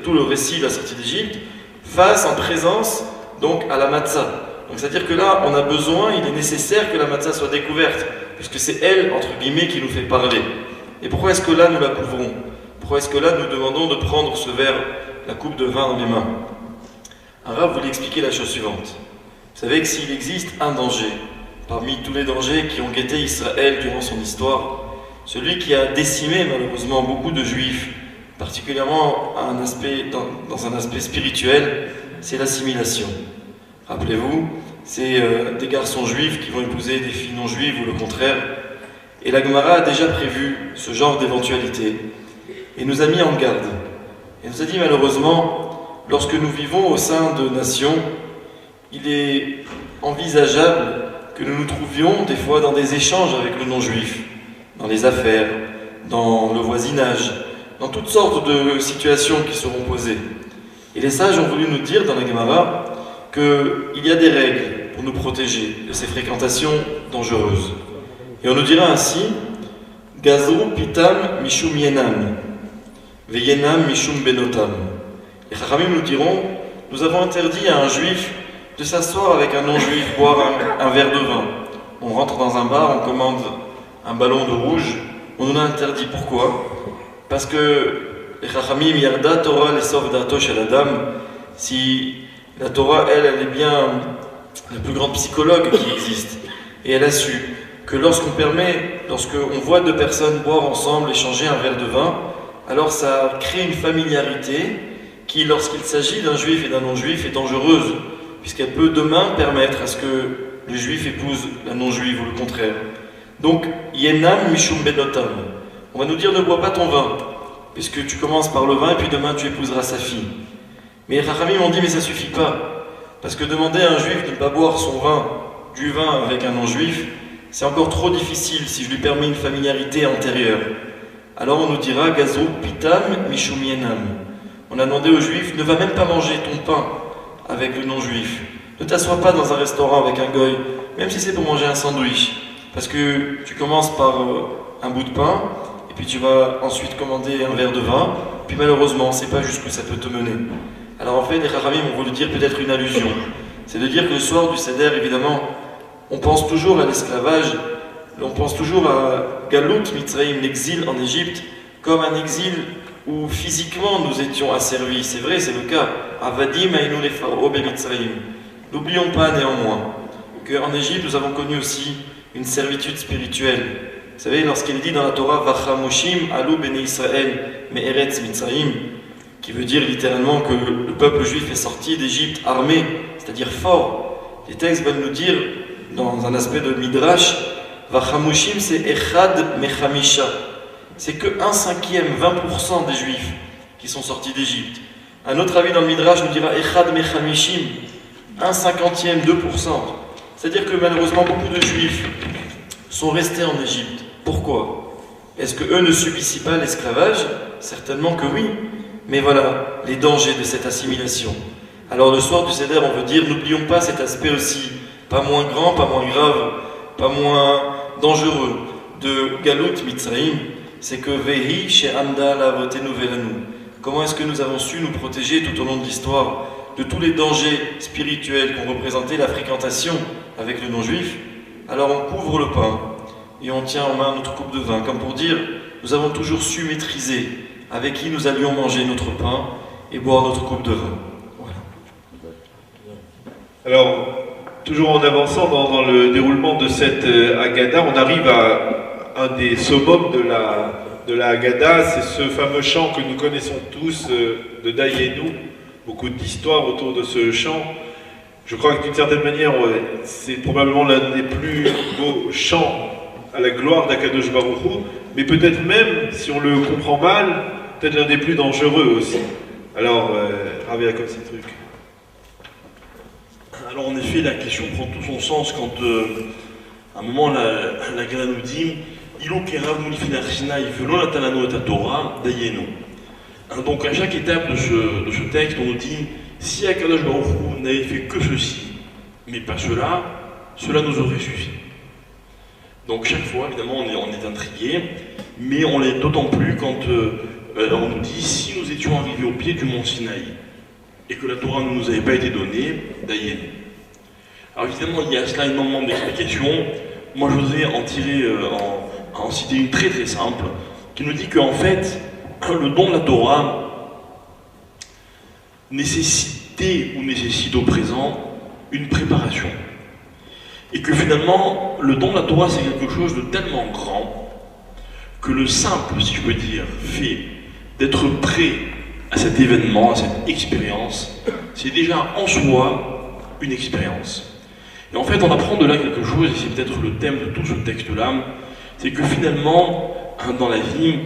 D: tout le récit de la sortie d'Égypte face en présence donc à la matzah. Donc c'est-à-dire que là, on a besoin, il est nécessaire que la matzah soit découverte, puisque c'est elle, entre guillemets, qui nous fait parler. Et pourquoi est-ce que là, nous la couvrons? Pourquoi est-ce que là, nous demandons de prendre ce verre, la coupe de vin dans les mains? Un rabbin voulait expliquer la chose suivante. Vous savez que s'il existe un danger, parmi tous les dangers qui ont guetté Israël durant son histoire, celui qui a décimé malheureusement beaucoup de juifs, particulièrement dans un aspect spirituel, c'est l'assimilation. Rappelez-vous, c'est des garçons juifs qui vont épouser des filles non juives ou le contraire. Et la Gemara a déjà prévu ce genre d'éventualité et nous a mis en garde. Et nous a dit malheureusement, lorsque nous vivons au sein de nations, il est envisageable que nous nous trouvions des fois dans des échanges avec le non-juif, dans les affaires, dans le voisinage, dans toutes sortes de situations qui seront posées. Et les sages ont voulu nous dire dans la Gemara qu'il y a des règles pour nous protéger de ces fréquentations dangereuses. Et on nous dira ainsi Gazru pitam mishum yenam, veyenam mishum benotam. Les Chachamim nous diront nous avons interdit à un juif de s'asseoir avec un non-juif, boire un verre de vin. On rentre dans un bar, on commande un ballon de rouge, on nous l'a interdit. Pourquoi? Parce que les Chachamim yarda Torah lesov dato shel adam. Si la Torah, elle est bien la plus grande psychologue qui existe, et elle a su que lorsqu'on voit deux personnes boire ensemble, échanger un verre de vin, alors ça crée une familiarité qui, lorsqu'il s'agit d'un juif et d'un non-juif, est dangereuse, puisqu'elle peut demain permettre à ce que le juif épouse la non-juive ou le contraire. Donc, yenam mishum benotam. On va nous dire ne bois pas ton vin, puisque tu commences par le vin et puis demain tu épouseras sa fille. Mais les Chachamim ont dit mais ça suffit pas, parce que demander à un juif de ne pas boire du vin avec un non-juif, c'est encore trop difficile si je lui permets une familiarité antérieure. Alors on nous dira Gazru pitam mishum yenam. On a demandé aux juifs ne va même pas manger ton pain avec le non-juif. Ne t'assois pas dans un restaurant avec un goy, même si c'est pour manger un sandwich, parce que tu commences par un bout de pain, et puis tu vas ensuite commander un verre de vin, puis malheureusement, on ne sait pas jusqu'où ça peut te mener. Alors en fait, les Chachamim ont voulu dire peut-être une allusion. C'est de dire que le soir du Seder, évidemment, on pense toujours à l'esclavage, on pense toujours à Galut Mitzrayim, l'exil en Égypte, comme un exil où physiquement nous étions asservis. C'est vrai, c'est le cas. Avadim Aïnou les Pharaons Mitzrayim. N'oublions pas néanmoins qu'en Égypte, nous avons connu aussi une servitude spirituelle. Vous savez, lorsqu'il est dit dans la Torah Vachamoshim Alou Bene Israël Me'eretz Mitzrayim, qui veut dire littéralement que le peuple juif est sorti d'Égypte armé, c'est-à-dire fort. Les textes veulent nous dire, dans un aspect de Midrash, Vachamoshim c'est Echad Mechamisha. C'est que 1/5, 20% des juifs qui sont sortis d'Égypte. Un autre avis dans le Midrash nous dira Echad Mechamishim, 1/50, 2%. C'est-à-dire que malheureusement beaucoup de juifs sont restés en Égypte. Pourquoi? Est-ce qu'eux ne subissent pas l'esclavage? Certainement que oui. Mais voilà, les dangers de cette assimilation. Alors le soir du Seder, on veut dire, n'oublions pas cet aspect aussi, pas moins grand, pas moins grave, pas moins dangereux, de Galut Mitzrayim, c'est que Vehi chez Anda la voté nous. Comment est-ce que nous avons su nous protéger tout au long de l'histoire de tous les dangers spirituels qu'ont représenté la fréquentation avec le non-juif? Alors on couvre le pain et on tient en main notre coupe de vin, comme pour dire, nous avons toujours su maîtriser avec qui nous allions manger notre pain et boire notre coupe de vin. Voilà.
C: Alors, toujours en avançant dans le déroulement de cette Haggadah, on arrive à un des summums de la Haggadah, c'est ce fameux chant que nous connaissons tous de Dayenu. Beaucoup d'histoires autour de ce chant. Je crois que d'une certaine manière, c'est probablement l'un des plus beaux chants à la gloire d'Akadosh Baruch Hu, mais peut-être même, si on le comprend mal, peut-être l'un des plus dangereux aussi. Alors, Rav Yaakov Sitruk.
A: Alors en effet, la question prend tout son sens quand à un moment la Gemara nous dit Ilo kerav mulifin archina ifelo natalano et Torah dayenu. Donc à chaque étape de ce texte, on nous dit si Akadosh Baruch Hu n'avait fait que ceci, mais pas cela, cela nous aurait suffi. Donc chaque fois, évidemment, on est intrigué, mais on l'est d'autant plus quand on nous dit si nous étions arrivés au pied du mont Sinaï et que la Torah ne nous avait pas été donnée, dayenu. Alors évidemment, il y a à cela énormément d'explications. Moi, je voudrais en tirer, en citer une très très simple, qui nous dit qu'en fait, le don de la Torah nécessitait ou nécessite au présent une préparation. Et que finalement, le don de la Torah, c'est quelque chose de tellement grand que le simple, si je peux dire, fait d'être prêt à cet événement, à cette expérience, c'est déjà en soi une expérience. Et en fait, on apprend de là quelque chose, et c'est peut-être le thème de tout ce texte-là, c'est que finalement, dans la vie,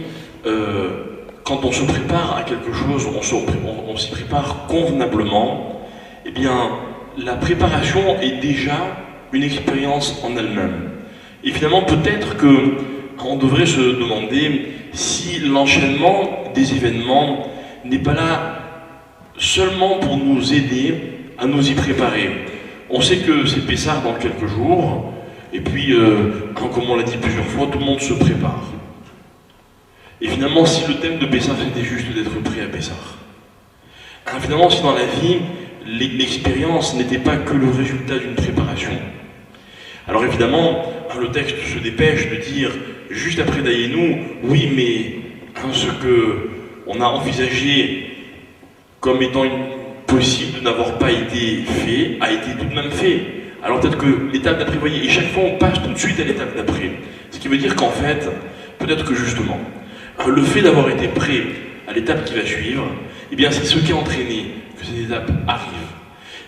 A: quand on se prépare à quelque chose, on s'y prépare convenablement, eh bien, la préparation est déjà une expérience en elle-même. Et finalement, peut-être qu'on devrait se demander si l'enchaînement des événements n'est pas là seulement pour nous aider à nous y préparer. On sait que c'est Pessah dans quelques jours, et puis, comme on l'a dit plusieurs fois, tout le monde se prépare. Et finalement, si le thème de Pessah c'était juste d'être prêt à Pessah, finalement, si dans la vie, l'expérience n'était pas que le résultat d'une préparation. Alors évidemment, le texte se dépêche de dire, juste après Dayenu, oui, mais ce que on a envisagé comme étant possible de n'avoir pas été fait, a été tout de même fait. Alors peut-être que l'étape d'après, vous voyez, et chaque fois on passe tout de suite à l'étape d'après. Ce qui veut dire qu'en fait, peut-être que justement, le fait d'avoir été prêt à l'étape qui va suivre, eh bien c'est ce qui a entraîné que cette étape arrive.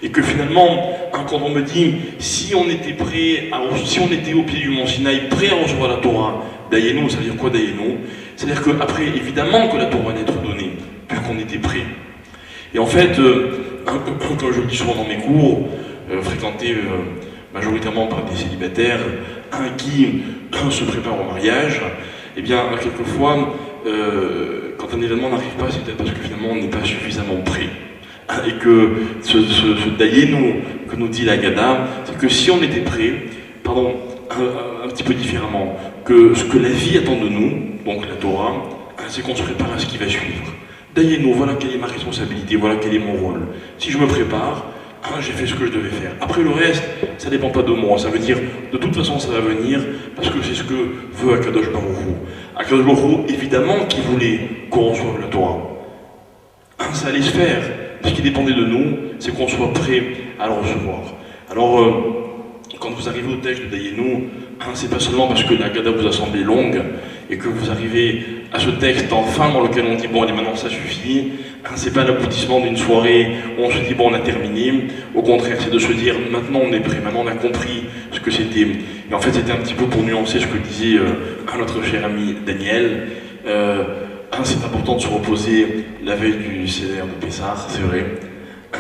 A: Et que finalement, quand on me dit, si on était prêt, si on était au pied du mont Sinaï, prêt à recevoir la Torah, Dayenu, ça veut dire quoi Dayenu? C'est-à-dire qu'après, évidemment que la Torah allait être donnée, puisqu'on était prêt. Et en fait, comme je le dis souvent dans mes cours, fréquentés majoritairement par des célibataires, qui se préparent au mariage, eh bien, quelquefois, quand un événement n'arrive pas, c'est peut-être parce que finalement on n'est pas suffisamment prêt. Et que ce Dayenu que nous dit la Haggadah, c'est que si on était prêt, pardon, un petit peu différemment, que ce que la vie attend de nous, donc la Torah, c'est qu'on se prépare à ce qui va suivre. Dayenu, voilà quelle est ma responsabilité, voilà quel est mon rôle. Si je me prépare, j'ai fait ce que je devais faire. Après le reste, ça ne dépend pas de moi, ça veut dire, de toute façon ça va venir, parce que c'est ce que veut Akadosh Baruch Hu. Akadosh Baruch Hu, évidemment, qui voulait qu'on reçoive la Torah. Ça allait se faire. Ce qui dépendait de nous, c'est qu'on soit prêt à le recevoir. Alors, quand vous arrivez au texte de Dayenu, c'est pas seulement parce que la Haggadah vous a semblé longue et que vous arrivez à ce texte enfin dans lequel on dit bon allez maintenant ça suffit, c'est pas l'aboutissement d'une soirée où on se dit bon on a terminé, au contraire c'est de se dire maintenant on est prêt, maintenant on a compris ce que c'était. Et en fait c'était un petit peu pour nuancer ce que disait notre cher ami Daniel. C'est important de se reposer la veille du Seder de Pessah, c'est vrai.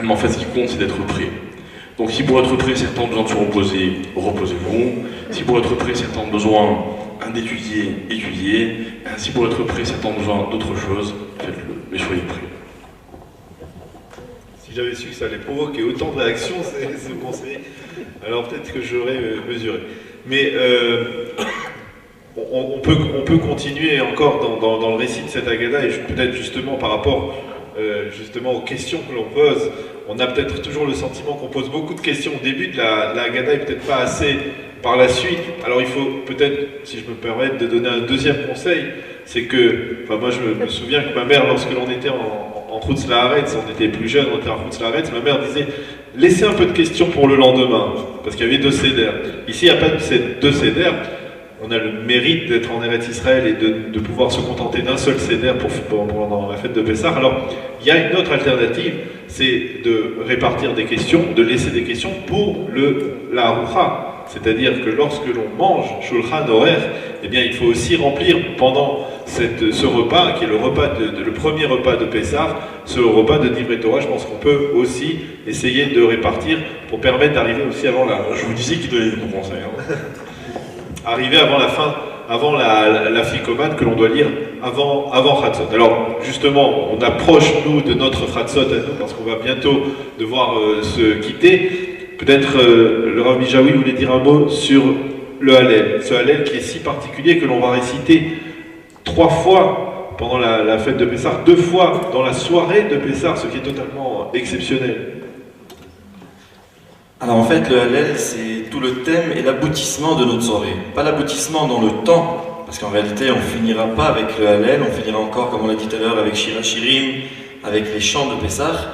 A: Mais en fait, ce qui compte, c'est d'être prêt. Donc, si pour être prêt, certains ont besoin de se reposer, reposez-vous. Si pour être prêt, certains ont besoin d'étudier, étudiez. Si pour être prêt, certains ont besoin d'autre chose, faites-le, mais soyez prêts.
C: Si j'avais su que ça allait provoquer autant de réactions, ce conseil, alors peut-être que j'aurais mesuré. Mais bon, on peut continuer encore dans le récit de cette Haggadah, et peut-être justement par rapport justement aux questions que l'on pose, on a peut-être toujours le sentiment qu'on pose beaucoup de questions au début de la Haggadah et peut-être pas assez par la suite. Alors il faut peut-être, si je me permets, de donner un deuxième conseil, c'est que, enfin moi je me souviens que ma mère, lorsque l'on était en Chutz La'aretz, on était plus jeune, on était en Chutz La'aretz, ma mère disait laissez un peu de questions pour le lendemain, parce qu'il y avait 2 sédères. Ici il n'y a pas ces 2 sédères. On a le mérite d'être en Eretz Israël et de pouvoir se contenter d'un seul seder pendant la fête de Pessah. Alors, il y a une autre alternative, c'est de répartir des questions, de laisser des questions pour la Arucha. C'est-à-dire que lorsque l'on mange Shulchan Aruch, eh bien, il faut aussi remplir pendant ce repas, qui est le premier repas de Pessah, ce repas de Divrei Torah. Je pense qu'on peut aussi essayer de répartir pour permettre d'arriver aussi avant la...
A: Je vous disais qu'il donnait des bons conseils. Hein.
C: Arriver avant la fin, avant la Ficomane que l'on doit lire avant Chatzot. Alors justement, on approche nous de notre Chatzot à nous parce qu'on va bientôt devoir se quitter. Peut-être le Rav Mijaoui voulait dire un mot sur le Hallel. Ce Hallel qui est si particulier que l'on va réciter 3 fois pendant la fête de Pessah, 2 fois dans la soirée de Pessah, ce qui est totalement exceptionnel.
D: Alors en fait, le Hallel, c'est tout le thème et l'aboutissement de notre soirée. Pas l'aboutissement dans le temps, parce qu'en réalité, on finira pas avec le Hallel, on finira encore, comme on l'a dit tout à l'heure, avec Shir HaShirim, avec les chants de Pessah,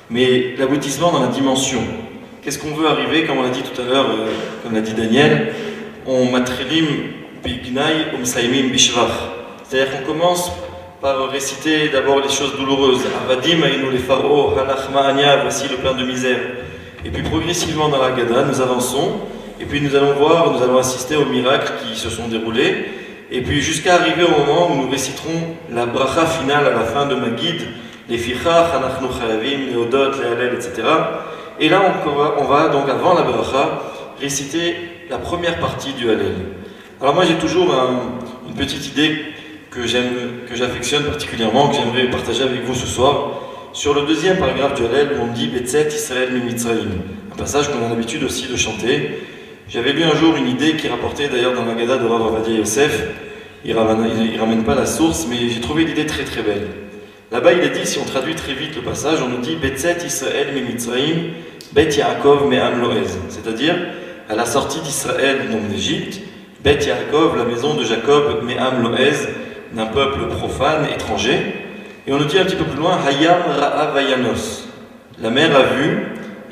D: mais l'aboutissement dans la dimension. Qu'est-ce qu'on veut arriver, comme on l'a dit tout à l'heure, comme l'a dit Daniel, on matrilim bignai umsaimim bishvach. C'est-à-dire qu'on commence par réciter d'abord les choses douloureuses. Avadim aïnou les pharaons, halachma anya, voici le plein de misère. Et puis progressivement dans la Haggadah, nous avançons, et puis nous allons assister aux miracles qui se sont déroulés, et puis jusqu'à arriver au moment où nous réciterons la bracha finale à la fin de Maggid, les fichach, anachnu chayavim, les odot, les hallel, etc. Et là on va donc avant la bracha réciter la première partie du hallel. Alors moi j'ai toujours une petite idée que j'affectionne particulièrement, que j'aimerais partager avec vous ce soir. Sur le 2e paragraphe du Hallel, on dit Betzet Israël Mimitzraïm, un passage qu'on a l'habitude aussi de chanter. J'avais lu un jour une idée qui rapportait d'ailleurs dans la Haggadah de Rav Ovadia Yosef. Il ramène pas la source, mais j'ai trouvé l'idée très très belle. Là-bas, il est dit, si on traduit très vite le passage, on nous dit Betzet Israël Mimitzraïm, Bet Yaakov Me'am Loez, c'est-à-dire à la sortie d'Israël, donc d'Égypte, Bet Yaakov, la maison de Jacob, Me'am Loez, d'un peuple profane, étranger. Et on nous dit un petit peu plus loin, Hayam Ra'a Vayanos. La mer a vu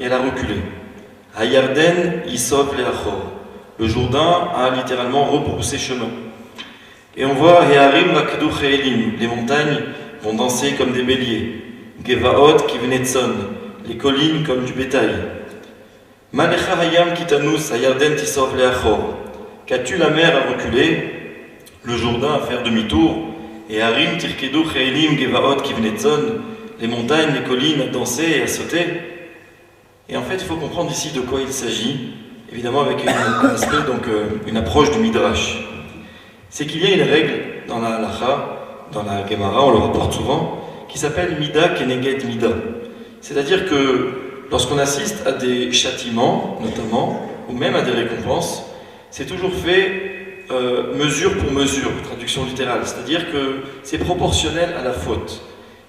D: et elle a reculé. Hayarden Isov Leachor. Le Jourdain a littéralement rebroussé chemin. Et on voit Hearim Rakdu Cheelim. Les montagnes vont danser comme des béliers. Gevaot Kivnetson. Les collines comme du bétail. Malecha Hayam Kitanus Hayarden Tisov Leachor. Qu'as-tu la mer à reculer, le Jourdain à faire demi-tour? Et Harim, Tirkedu, Cheelim, Gevaot, Kivnetson, les montagnes, les collines à danser et à sauter. Et en fait, il faut comprendre ici de quoi il s'agit, évidemment avec un aspect, donc une approche du Midrash. C'est qu'il y a une règle dans la Halacha, dans la Gemara, on le rapporte souvent, qui s'appelle Mida Keneged Mida. C'est-à-dire que lorsqu'on assiste à des châtiments, notamment, ou même à des récompenses, c'est toujours fait mesure pour mesure, traduction littérale, c'est-à-dire que c'est proportionnel à la faute.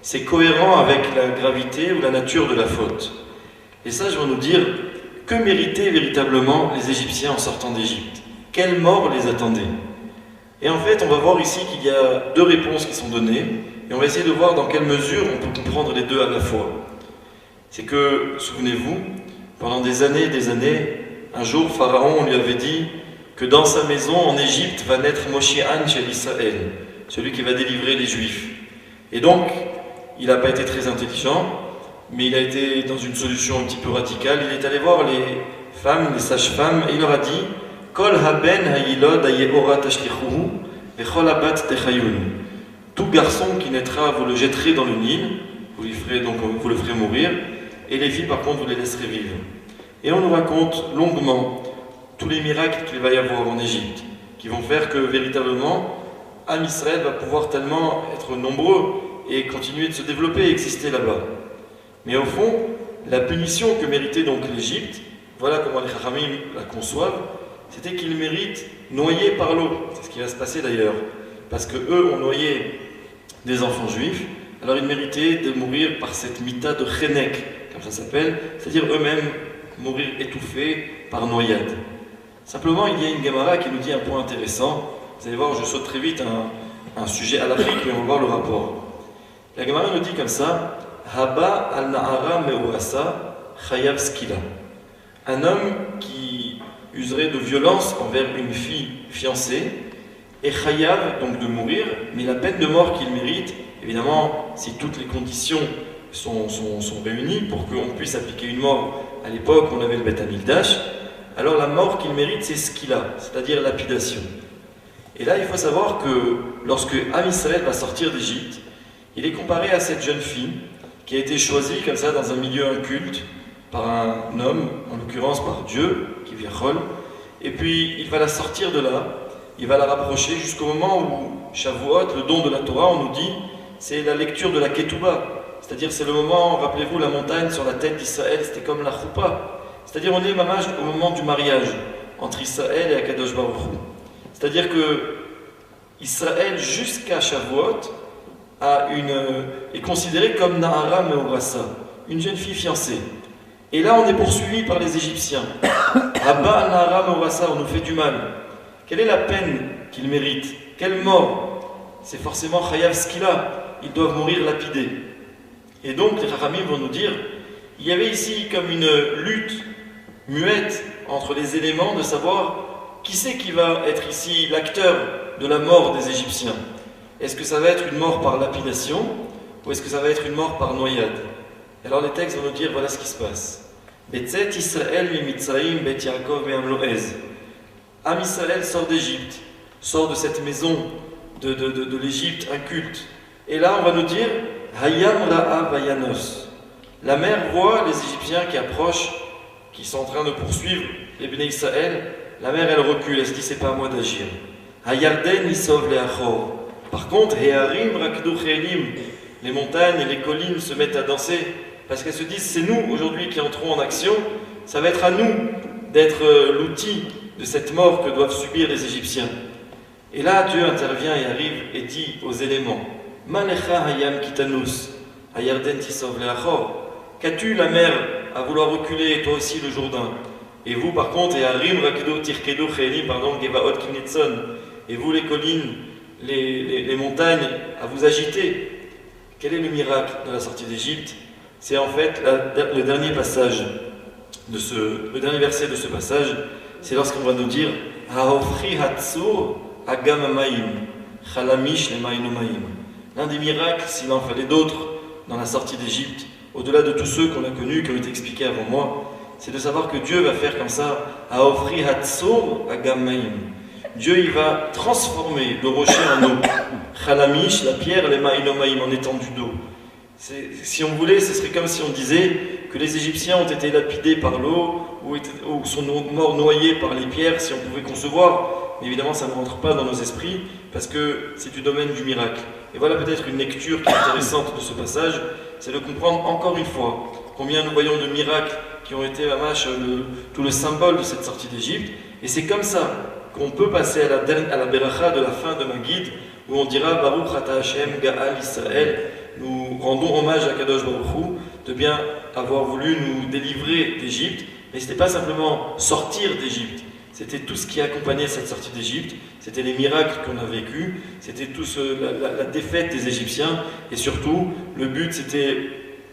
D: C'est cohérent avec la gravité ou la nature de la faute. Et ça, je vais nous dire, que méritaient véritablement les Égyptiens en sortant d'Égypte? Quelle mort les attendait? Et en fait, on va voir ici qu'il y a 2 réponses qui sont données, et on va essayer de voir dans quelle mesure on peut comprendre les 2 à la fois. C'est que, souvenez-vous, pendant des années, un jour, Pharaon lui avait dit que dans sa maison en Égypte va naître Moshiach chez Israël, celui qui va délivrer les Juifs. Et donc, il n'a pas été très intelligent, mais il a été dans une solution un petit peu radicale. Il est allé voir les femmes, les sages-femmes, et il leur a dit Kol haben hayilod hayehora tashlichuhu vechol habat techayun. Tout garçon qui naîtra, vous le jetterez dans le Nil, vous le ferez mourir, et les filles, par contre, vous les laisserez vivre. Et on nous raconte longuement tous les miracles qu'il va y avoir en Égypte, qui vont faire que véritablement, Am Israël va pouvoir tellement être nombreux et continuer de se développer et exister là-bas. Mais au fond, la punition que méritait donc l'Égypte, voilà comment les Chachamim la conçoivent, c'était qu'il mérite noyés par l'eau. C'est ce qui va se passer d'ailleurs. Parce que eux ont noyé des enfants juifs, alors ils méritaient de mourir par cette mita de chenek, comme ça s'appelle, c'est-à-dire eux-mêmes mourir étouffés par noyade. Simplement, il y a une Gemara qui nous dit un point intéressant. Vous allez voir, je saute très vite un sujet à l'Afrique, mais on va voir le rapport. La Gemara nous dit comme ça, Haba al-Na'ara me'urasa chayav skila. Un homme qui userait de violence envers une fille fiancée, et chayav, donc de mourir, mais la peine de mort qu'il mérite, évidemment, si toutes les conditions sont réunies pour qu'on puisse appliquer une mort, à l'époque on avait le Beth Amikdash, alors la mort qu'il mérite c'est skila, c'est-à-dire lapidation. Et là il faut savoir que lorsque Am Israël va sortir d'Égypte, il est comparé à cette jeune fille qui a été choisie comme ça dans un milieu inculte par un homme, en l'occurrence par Dieu, qui vient Chol, et puis il va la sortir de là, il va la rapprocher jusqu'au moment où Shavuot, le don de la Torah, on nous dit, c'est la lecture de la Ketouba, c'est-à-dire c'est le moment, rappelez-vous, la montagne sur la tête d'Israël, c'était comme la Choupa, c'est-à-dire on est mamage au moment du mariage entre Israël et Akadosh Baruch Hu. C'est-à-dire que Israël jusqu'à Shavuot est considéré comme Na'ara Me'urasa, une jeune fille fiancée. Et là on est poursuivi par les Égyptiens. Abba Na'ara Me'urasa, on nous fait du mal. Quelle est la peine qu'ils méritent? Quelle mort? C'est forcément Chayav Skila, ils doivent mourir lapidés. Et donc les Chachamim vont nous dire, il y avait ici comme une lutte muette entre les éléments de savoir qui c'est qui va être ici l'acteur de la mort des Égyptiens. Est-ce que ça va être une mort par lapidation ou est-ce que ça va être une mort par noyade? Alors les textes vont nous dire, voilà ce qui se passe. Betzet Israël mi-Mitzraïm bet Yaakov me'amloez. Am Israël sort d'Égypte, sort de cette maison de l'Égypte inculte. Et là on va nous dire, Hayam ra'a vayanos. La mer voit les Égyptiens qui approchent, qui sont en train de poursuivre les Béné Israël. La mer elle recule, elle se dit c'est pas à moi d'agir. Hayarden isov le'achor. Par contre, Heharim rakdu chelim, les montagnes et les collines se mettent à danser parce qu'elles se disent c'est nous aujourd'hui qui entrons en action, ça va être à nous d'être l'outil de cette mort que doivent subir les Égyptiens. Et là, Dieu intervient et arrive et dit aux éléments, Malecha hayam kitanus, hayarden tisov le'achor. Qu'as-tu la mer à vouloir reculer, toi aussi le Jourdain? Et vous par contre, Heharim rakdu tirkedu chelim, pardon, gevaot kinetson, et vous les collines, les montagnes à vous agiter. Quel est le miracle de la sortie d'Égypte? C'est en fait le dernier passage le dernier verset de ce passage, c'est lorsqu'on va nous dire Haofri hatsur agamamayim chalamish lemainomayim. L'un des miracles, s'il en fallait d'autres, dans la sortie d'Égypte, au-delà de tous ceux qu'on a connus, qui ont été expliqués avant moi, c'est de savoir que Dieu va faire comme ça Haofri hatsur agamamayim. Dieu il va transformer le rocher en eau. Chalamish, la pierre, les maïnomaïm, en étendue d'eau. Si on voulait, ce serait comme si on disait que les Égyptiens ont été lapidés par l'eau ou sont morts noyés par les pierres, si on pouvait concevoir. Mais évidemment, ça ne rentre pas dans nos esprits parce que c'est du domaine du miracle. Et voilà peut-être une lecture qui est intéressante de ce passage, c'est de comprendre encore une fois combien nous voyons de miracles qui ont été tout le symbole de cette sortie d'Égypte. Et c'est comme ça qu'on peut passer à la beracha de la fin de Maguid, où on dira Baruch Ata Hashem Ga'al Israël. Nous rendons hommage à Kadosh Baruch Hu de bien avoir voulu nous délivrer d'Égypte, mais ce n'était pas simplement sortir d'Égypte, c'était tout ce qui accompagnait cette sortie d'Égypte, c'était les miracles qu'on a vécus, c'était tout la défaite des Égyptiens, et surtout, le but c'était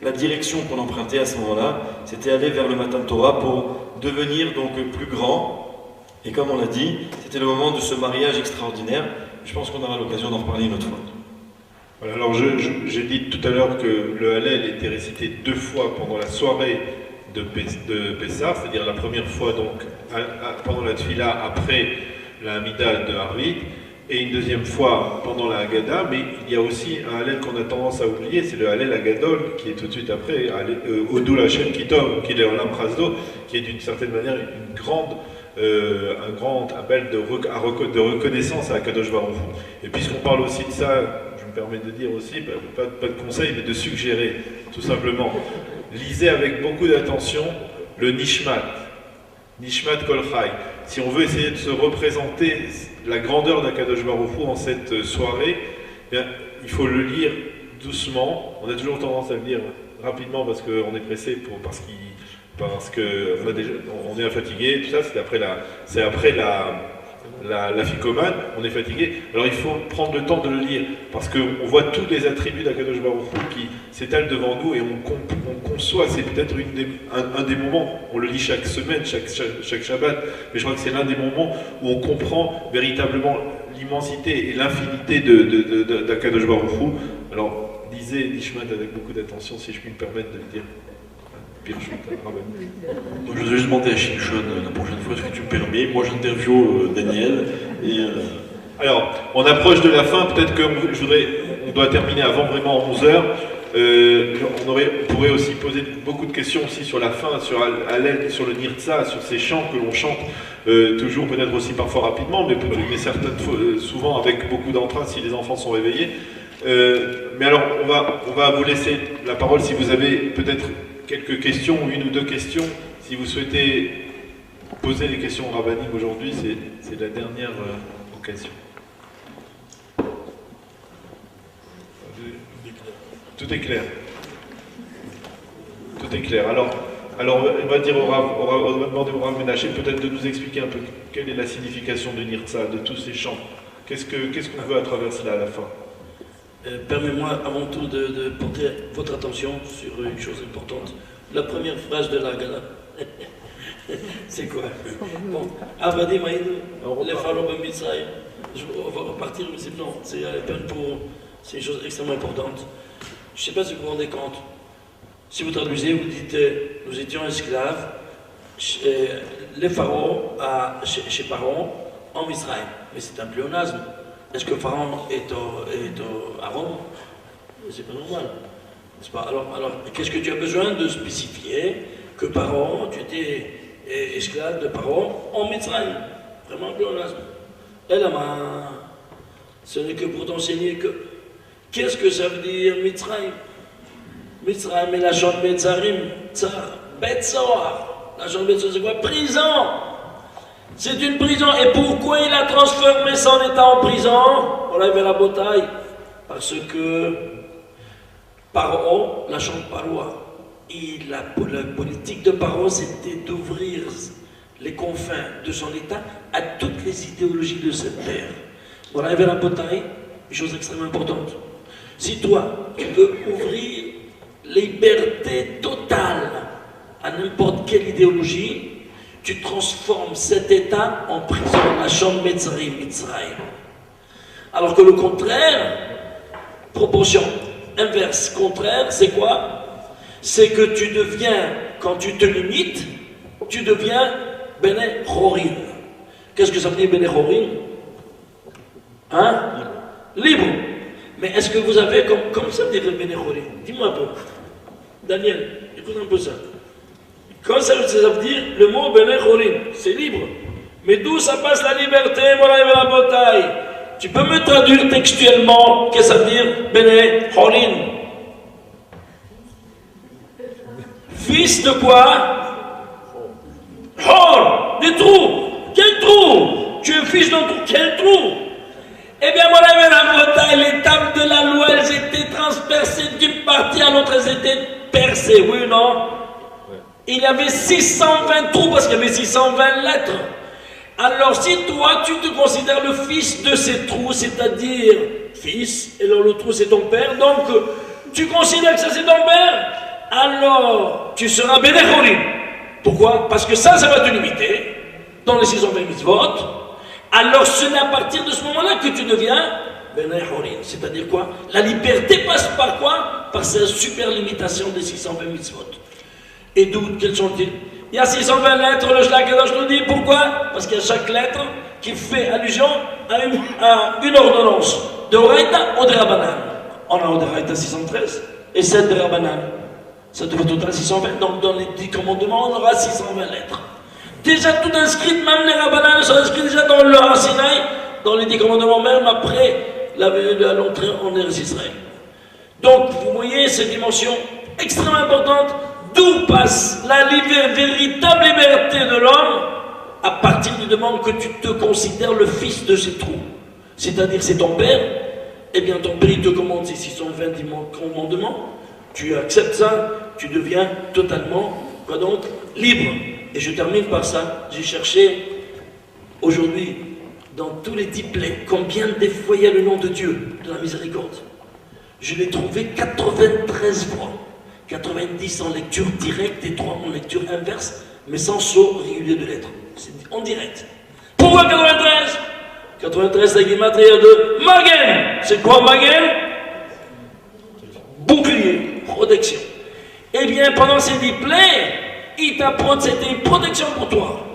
D: la direction qu'on empruntait à ce moment-là, c'était aller vers le Matan Torah pour devenir donc plus grand. Et comme on l'a dit, c'était le moment de ce mariage extraordinaire. Je pense qu'on aura l'occasion d'en reparler une autre fois.
C: Voilà, alors j'ai dit tout à l'heure que le Hallel était récité 2 fois pendant la soirée de Pessah, c'est-à-dire la première fois donc pendant la Tfila après la Hamida de Harvit, et une deuxième fois pendant la Haggadah, mais il y a aussi un Hallel qu'on a tendance à oublier, c'est le Hallel Agadol, qui est tout de suite après, Odul Hashem Kitov, qui est en Lamprasdo, qui est d'une certaine manière un grand appel de reconnaissance à Kadosh Baruch Hu. Et puisqu'on parle aussi de ça, je me permets de dire aussi, pas de conseil, mais de suggérer, tout simplement, lisez avec beaucoup d'attention le Nishmat Kol Chai. si on veut essayer de se représenter la grandeur d'Akadosh Baruch Hu en cette soirée, eh bien, il faut le lire doucement. On a toujours tendance à le lire rapidement parce qu'on est pressé, parce qu'on est fatigué, tout ça, c'est après la ficomane, on est fatigué. Alors il faut prendre le temps de le lire, parce qu'on voit tous les attributs d'Akadosh Baruch Hu qui s'étalent devant nous et on conçoit, c'est peut-être un des moments, on le lit chaque semaine, chaque Shabbat, mais je crois que c'est l'un des moments où on comprend véritablement l'immensité et l'infinité d'Akadosh Baruch Hu. Alors lisez Nishmat avec beaucoup d'attention, si je puis me permettre de le dire.
A: Moi, je vais juste demander à Shimshon la prochaine fois, est-ce que tu me permets? Moi, j'interviewe Daniel.
C: Alors, on approche de la fin, peut-être on doit terminer avant vraiment 11h. On pourrait aussi poser beaucoup de questions aussi sur la fin, sur le Nirtza, sur ces chants que l'on chante, toujours peut-être aussi parfois rapidement, mais souvent avec beaucoup d'entrain si les enfants sont réveillés. Mais alors, on va vous laisser la parole si vous avez peut-être quelques questions, une ou deux questions. Si vous souhaitez poser les questions au rabbinique aujourd'hui, c'est la dernière occasion. Tout est clair. Tout est clair. Alors on va demander au Rav Menaché peut-être de nous expliquer un peu quelle est la signification de Nirtza, de tous ces chants. Qu'est-ce qu'on veut à travers cela à la fin?
B: Permettez-moi avant tout de porter votre attention sur une chose importante. La première phrase de l'Agala, c'est quoi? Bon, Avadi Maïdou, les Pharaons Ben Mitzrayim. On va repartir, mais c'est une chose extrêmement importante. Je ne sais pas si vous vous rendez compte. Si vous traduisez, vous dites nous étions esclaves, les pharaons chez Pharaon en Israël. Mais c'est un pléonasme. Est-ce que Pharaon est à Rome? C'est pas normal. Pas? Alors qu'est-ce que tu as besoin de spécifier que Pharaon, tu étais esclave de Pharaon en Mitzrayim? Vraiment un pléonasme. Et là, ce n'est que pour t'enseigner que. Qu'est-ce que ça veut dire Mitzrayim? Mitzrayim est la chambre Metzarim, Betzoar. La chambre Betzoar, c'est quoi? Prison! C'est une prison. Et pourquoi il a transformé son état en prison? On l'a vu à la bataille. Parce que Pharaon, la chambre parois, la politique de Pharaon, c'était d'ouvrir les confins de son état à toutes les idéologies de cette terre. On l'a vu à la bataille, une chose extrêmement importante. Si toi, tu veux ouvrir liberté totale à n'importe quelle idéologie, tu transformes cet état en prison, la chambre Metzarim, Mitzrayim. Alors que le contraire, proportion inverse, contraire, c'est quoi? C'est que tu deviens, quand tu te limites, tu deviens Bene Chorin. Qu'est-ce que ça veut dire Bene Chorin? Hein? Libre. Mais est-ce que vous avez, comme ça veut dire Bene Chorin? Dis-moi un peu. Daniel, écoute un peu ça. Comme ça veut dire, le mot Bene Chorin, c'est libre. Mais d'où ça passe la liberté, voilà la bataille? Tu peux me traduire textuellement, qu'est-ce que ça veut dire Bene Chorin? Fils de quoi? Hor, des trous. Quel trou? Tu es fils d'un trou, quel trou? Eh bien, voilà, la bataille, les tables de la loi, elles étaient transpercées d'une partie à l'autre, elles étaient percées, oui ou non? Il y avait 620 trous parce qu'il y avait 620 lettres. Alors si toi tu te considères le fils de ces trous, c'est-à-dire fils, et alors le trou c'est ton père, donc tu considères que ça c'est ton père, alors tu seras Bene Chorin. Pourquoi? Parce que ça va te limiter dans les 620 mitzvot. Alors ce n'est à partir de ce moment-là que tu deviens Bene Chorin. C'est-à-dire quoi? La liberté passe par quoi? Par cette super limitation des 620 mitzvot. Et d'où, quels sont-ils? Il y a 620 lettres, le Shlach Kadosh nous dit. Pourquoi? Parce qu'il y a chaque lettre qui fait allusion à une ordonnance de Oraïta ou de Rabbanan. On a Oraïta 613 et 7 de Rabbanan. Ça devait être total 620. Donc dans les 10 commandements, on aura 620 lettres. Déjà tout inscrit, même les Rabbanan sont inscrits déjà dans le Har Sinaï, dans les 10 commandements, même après l'entrée en Eretz Israël. Donc vous voyez cette dimension extrêmement importante. D'où passe la véritable liberté de l'homme? à partir du moment que tu te considères le fils de ces trous, c'est-à-dire c'est ton père, eh bien ton père il te commande ces 620 commandements, tu acceptes ça, tu deviens totalement, quoi donc, libre. Et je termine par ça, j'ai cherché aujourd'hui, dans tous les diplets, combien des fois il y a le nom de Dieu, de la miséricorde. Je l'ai trouvé 93 fois. 90 en lecture directe et 3 en lecture inverse, mais sans saut régulier de lettres. C'est en direct. Pourquoi 93 ? 93, c'est la guématria de Magen. C'est quoi Magen ? Bouclier, protection. Eh bien, pendant ces diplets, c'était une protection pour toi.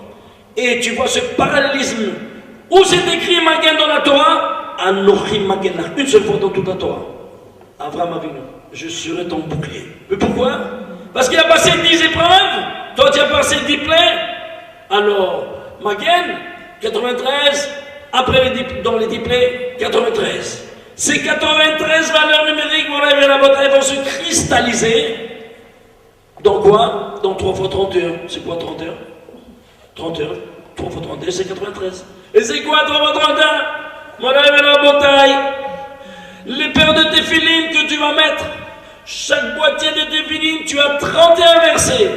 B: Et tu vois ce parallélisme. Où c'est écrit Magen dans la Torah ? Anochi Magenach. Une seule fois dans toute la Torah. Avraham Avinu, je serai ton bouclier. Mais pourquoi? Parce qu'il a passé 10 épreuves, toi tu as passé 10 plaies. Alors, Magen, 93, après dans les 10 plaies, 93. Ces 93 valeurs numériques vont se cristalliser. Dans quoi? Dans 3 fois 31. C'est quoi 31? 31. 3 fois 31, c'est 93. Et c'est quoi 3 fois 31? Voilà la bataille. Les paires de téphilines que tu vas mettre, chaque boîtier de téphilines, tu as 31 versets.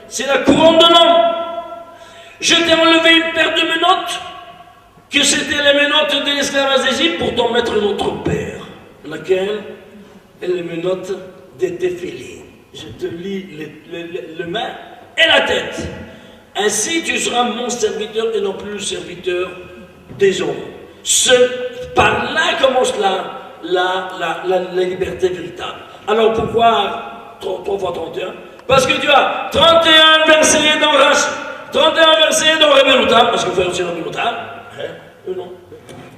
B: C'est la couronne de l'homme. Je t'ai enlevé une paire de menottes, que c'était les menottes de l'esclavage d'Égypte pour t'en mettre notre père. Laquelle est les menottes des téphilines. Je te lis le main et la tête. Ainsi tu seras mon serviteur et non plus le serviteur des hommes. Par là commence la liberté véritable. Alors pourquoi 3 fois 31? Parce que tu as 31 versets dans Rashi, 31 versets dans Rebelouta, parce qu'il faut aussi Rebelouta, non.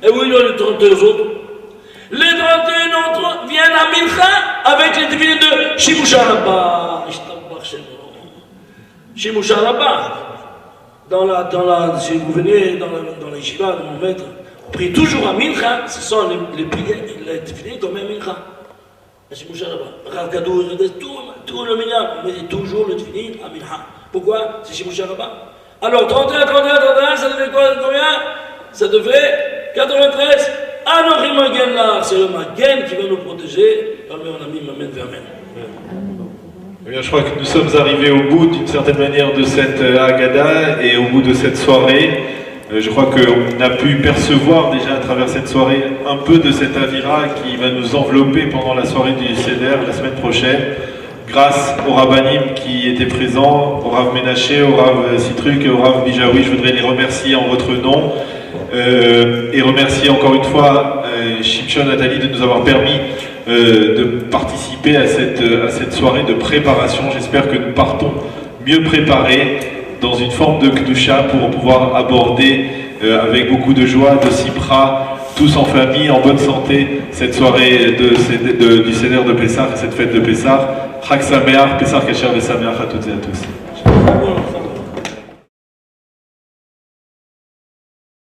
B: Et oui, il y a les 31 autres. Les 31 autres viennent à Mincha avec les divinités de Shimusha Rabba. Shimusha Rabba. Si vous venez dans la yeshiva de mon maître, on prie toujours à Mincha, ce sont les prières, les divinités comme à Mincha. Shimusha Rabba. Rav Gadou, tout le minyan, on met toujours le divin à Mincha. Pourquoi? C'est Shimusha Rabba. Alors 31, ça devait combien? Ça devait 93. Anochi Magen là, c'est le Magen qui va nous protéger. Amen, on a mis Amen vers Amen.
C: Eh bien, je crois que nous sommes arrivés au bout d'une certaine manière de cette Haggadah et au bout de cette soirée. Je crois qu'on a pu percevoir déjà à travers cette soirée un peu de cette avira qui va nous envelopper pendant la soirée du Seder la semaine prochaine. Grâce aux rabbinim qui étaient présents, au Rav Menaché, au Rav Citruk et au Rav Bijawi, je voudrais les remercier en votre nom. Et remercier encore une fois Shimshon Nathalie de nous avoir permis de participer à cette soirée de préparation. J'espère que nous partons mieux préparés dans une forme de Kedusha pour pouvoir aborder avec beaucoup de joie, de Sipra, tous en famille, en bonne santé, cette soirée du Seder de Pessah, cette fête de Pessah. Chag Sameach, Pessah Kasher Vesameach à toutes et à tous.